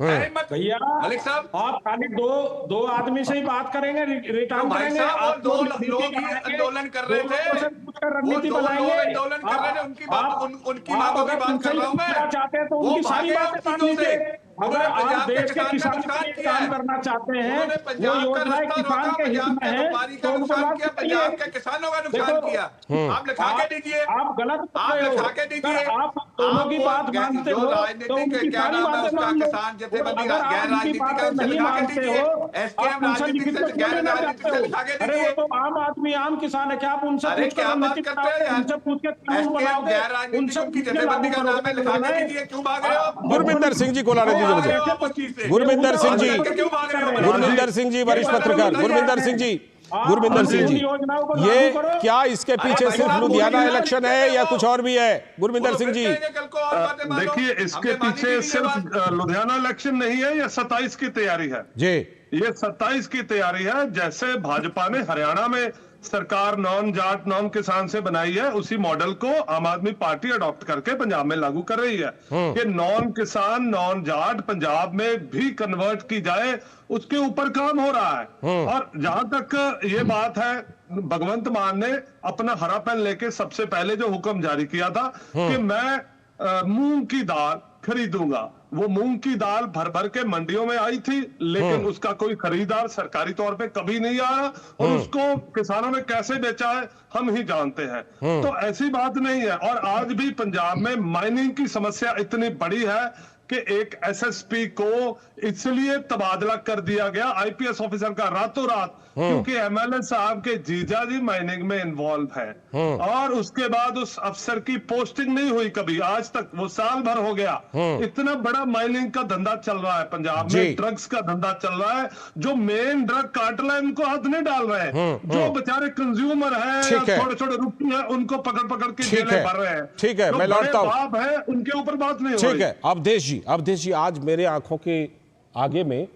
भैया मलिक साहब, आप खाली दो आदमी से ही बात करेंगे, रिटर्न करेंगे। आप 2 लोग ही आंदोलन कर रहे थे, वो 2 लोग आंदोलन कर रहे थे, उनकी मांगों की बात कर रहा हूं मैं। चाहते हैं तो उनकी सारी बातें मान लीजिए। अगर आप देश के किसान के लिए काम करना चाहते हैं, वो योजनाएं किसान के हित में है, तो उनको पंजाब के किसानों का नुकसान किया। आप लिखा के दीजिए, आप गलत आप लिखा के दीजिए। आप दोनों की बात मानते हो तो उनकी सारी बातें मान लो। अगर आप उनकी बातें नहीं मानते हो, आप उनसे लिखित में क्यों लेना चाहते हो? अरे वो तो आम आदमी, आम किसान है, क्या आप उनसे पूछ कर उनसे पूछ के कानून बनाओगे? उनसे गुरमिंदर सिंह जी को लाने गुरमिंदर सिंह जी, गुरमिंदर सिंह जी वरिष्ठ पत्रकार, गुरमिंदर सिंह जी, ये क्या इसके पीछे सिर्फ लुधियाना इलेक्शन है या कुछ और भी है? गुरमिंदर सिंह जी, देखिए इसके पीछे सिर्फ लुधियाना इलेक्शन नहीं है, ये 27 की तैयारी है जी। ये 27 की तैयारी है। जैसे भाजपा ने हरियाणा में सरकार नॉन जाट नॉन किसान से बनाई है, उसी मॉडल को आम आदमी पार्टी अडॉप्ट करके पंजाब में लागू कर रही है कि नॉन किसान नॉन जाट पंजाब में भी कन्वर्ट की जाए, उसके ऊपर काम हो रहा है। और जहां तक ये बात है, भगवंत मान ने अपना हरा पेन लेके सबसे पहले जो हुक्म जारी किया था कि मैं मूंग की दाल खरीदूंगा, वो मूंग की दाल भर भर के मंडियों में आई थी, लेकिन उसका कोई खरीदार सरकारी तौर पे कभी नहीं आया और उसको किसानों ने कैसे बेचा है हम ही जानते हैं। तो ऐसी बात नहीं है। और आज भी पंजाब में माइनिंग की समस्या इतनी बड़ी है कि एक एसएसपी को इसलिए तबादला कर दिया गया आईपीएस ऑफिसर का रातों रात, क्योंकि एमएलए साहब के जीजा जी माइनिंग में इन्वॉल्व है और उसके बाद उस अफसर की पोस्टिंग नहीं हुई कभी आज तक, वो साल भर हो गया। इतना बड़ा माइनिंग का धंधा चल रहा है पंजाब में, ड्रग्स का धंधा चल रहा है। जो मेन ड्रग कार्टेल है उनको हाथ नहीं डाल रहे हैं, जो बेचारे कंज्यूमर है छोटे छोटे रुपये हैं उनको पकड़ पकड़ के जेलें भर रहे हैं। ठीक है, मैं लौटता हूं, है उनके ऊपर बात नहीं हो रही। ठीक है, अवधेश जी, आज मेरे आंखों के आगे में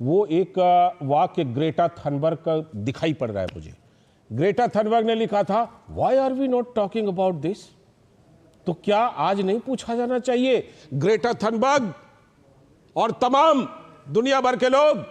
वो एक वाक्य ग्रेटा थनबर्ग का दिखाई पड़ रहा है मुझे। ग्रेटा थनबर्ग ने लिखा था, why are we not talking about this? तो क्या आज नहीं पूछा जाना चाहिए ग्रेटा थनबर्ग और तमाम दुनिया भर के लोग,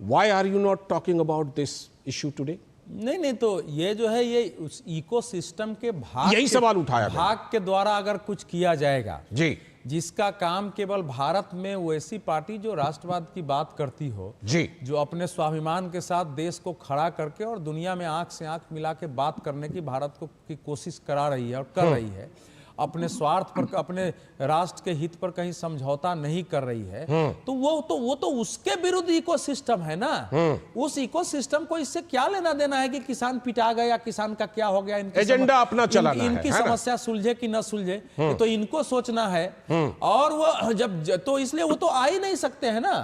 why are you not talking about this issue today? नहीं, तो ये जो है ये उस इकोसिस्टम के भाग, यही सवाल उठाया भाग के द्वारा अगर कुछ किया जाएगा जी, जिसका काम केवल भारत में वैसी पार्टी जो राष्ट्रवाद की बात करती हो जी, जो अपने स्वाभिमान के साथ देश को खड़ा करके और दुनिया में आंख से आंख मिला के बात करने की भारत को की कोशिश करा रही है और कर रही है, अपने स्वार्थ पर, अपने राष्ट्र के हित पर कहीं समझौता नहीं कर रही है, तो वो तो उसके विरुद्ध इकोसिस्टम है ना। उस इकोसिस्टम को इससे क्या लेना देना है कि किसान पिटा गया, किसान का क्या हो गया, एजेंडा अपना चलाना है, इनकी समस्या सुलझे कि न सुलझे, तो इनको सोचना है। और वो जब तो इसलिए वो तो आ ही नहीं सकते हैं ना।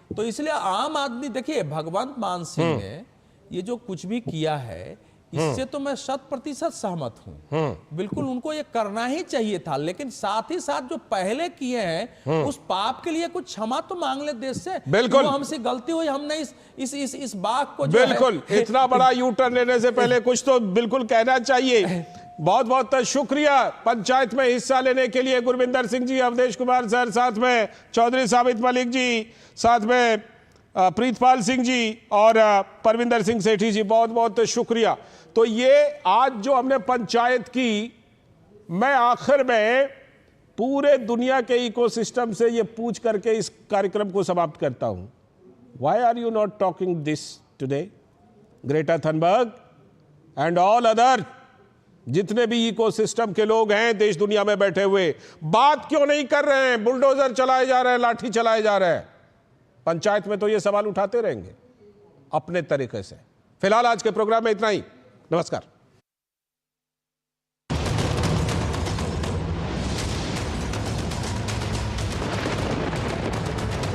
तो इसलिए आम आदमी, देखिए भगवंत मान सिंह ने ये जो कुछ भी किया है, इससे तो मैं 100% सहमत हूं। बिल्कुल उनको ये करना ही चाहिए था, लेकिन साथ ही साथ जो पहले किए हैं उस पाप के लिए कुछ क्षमा तो मांग ले देश से। बिल्कुल हमसे गलती हुई, हमने इस बात को बिल्कुल इतना बड़ा यू टर्न लेने से पहले कुछ तो बिल्कुल कहना चाहिए। बहुत बहुत शुक्रिया पंचायत में हिस्सा लेने के लिए गुरविंदर सिंह जी, अवधेश कुमार सर, साथ में चौधरी साबित मलिक जी, साथ में प्रीतपाल सिंह जी और परविंदर सिंह सेठी जी, बहुत बहुत शुक्रिया। तो ये आज जो हमने पंचायत की, मैं आखिर में पूरे दुनिया के इकोसिस्टम से ये पूछ करके इस कार्यक्रम को समाप्त करता हूं, why are you not talking this today? Greta Thunberg and all other जितने भी इकोसिस्टम के लोग हैं देश दुनिया में बैठे हुए, बात क्यों नहीं कर रहे हैं? बुलडोजर चलाए जा रहे हैं, लाठी चलाए जा रहे हैं। पंचायत में तो ये सवाल उठाते रहेंगे अपने तरीके से। फिलहाल आज के प्रोग्राम में इतना ही। नमस्कार।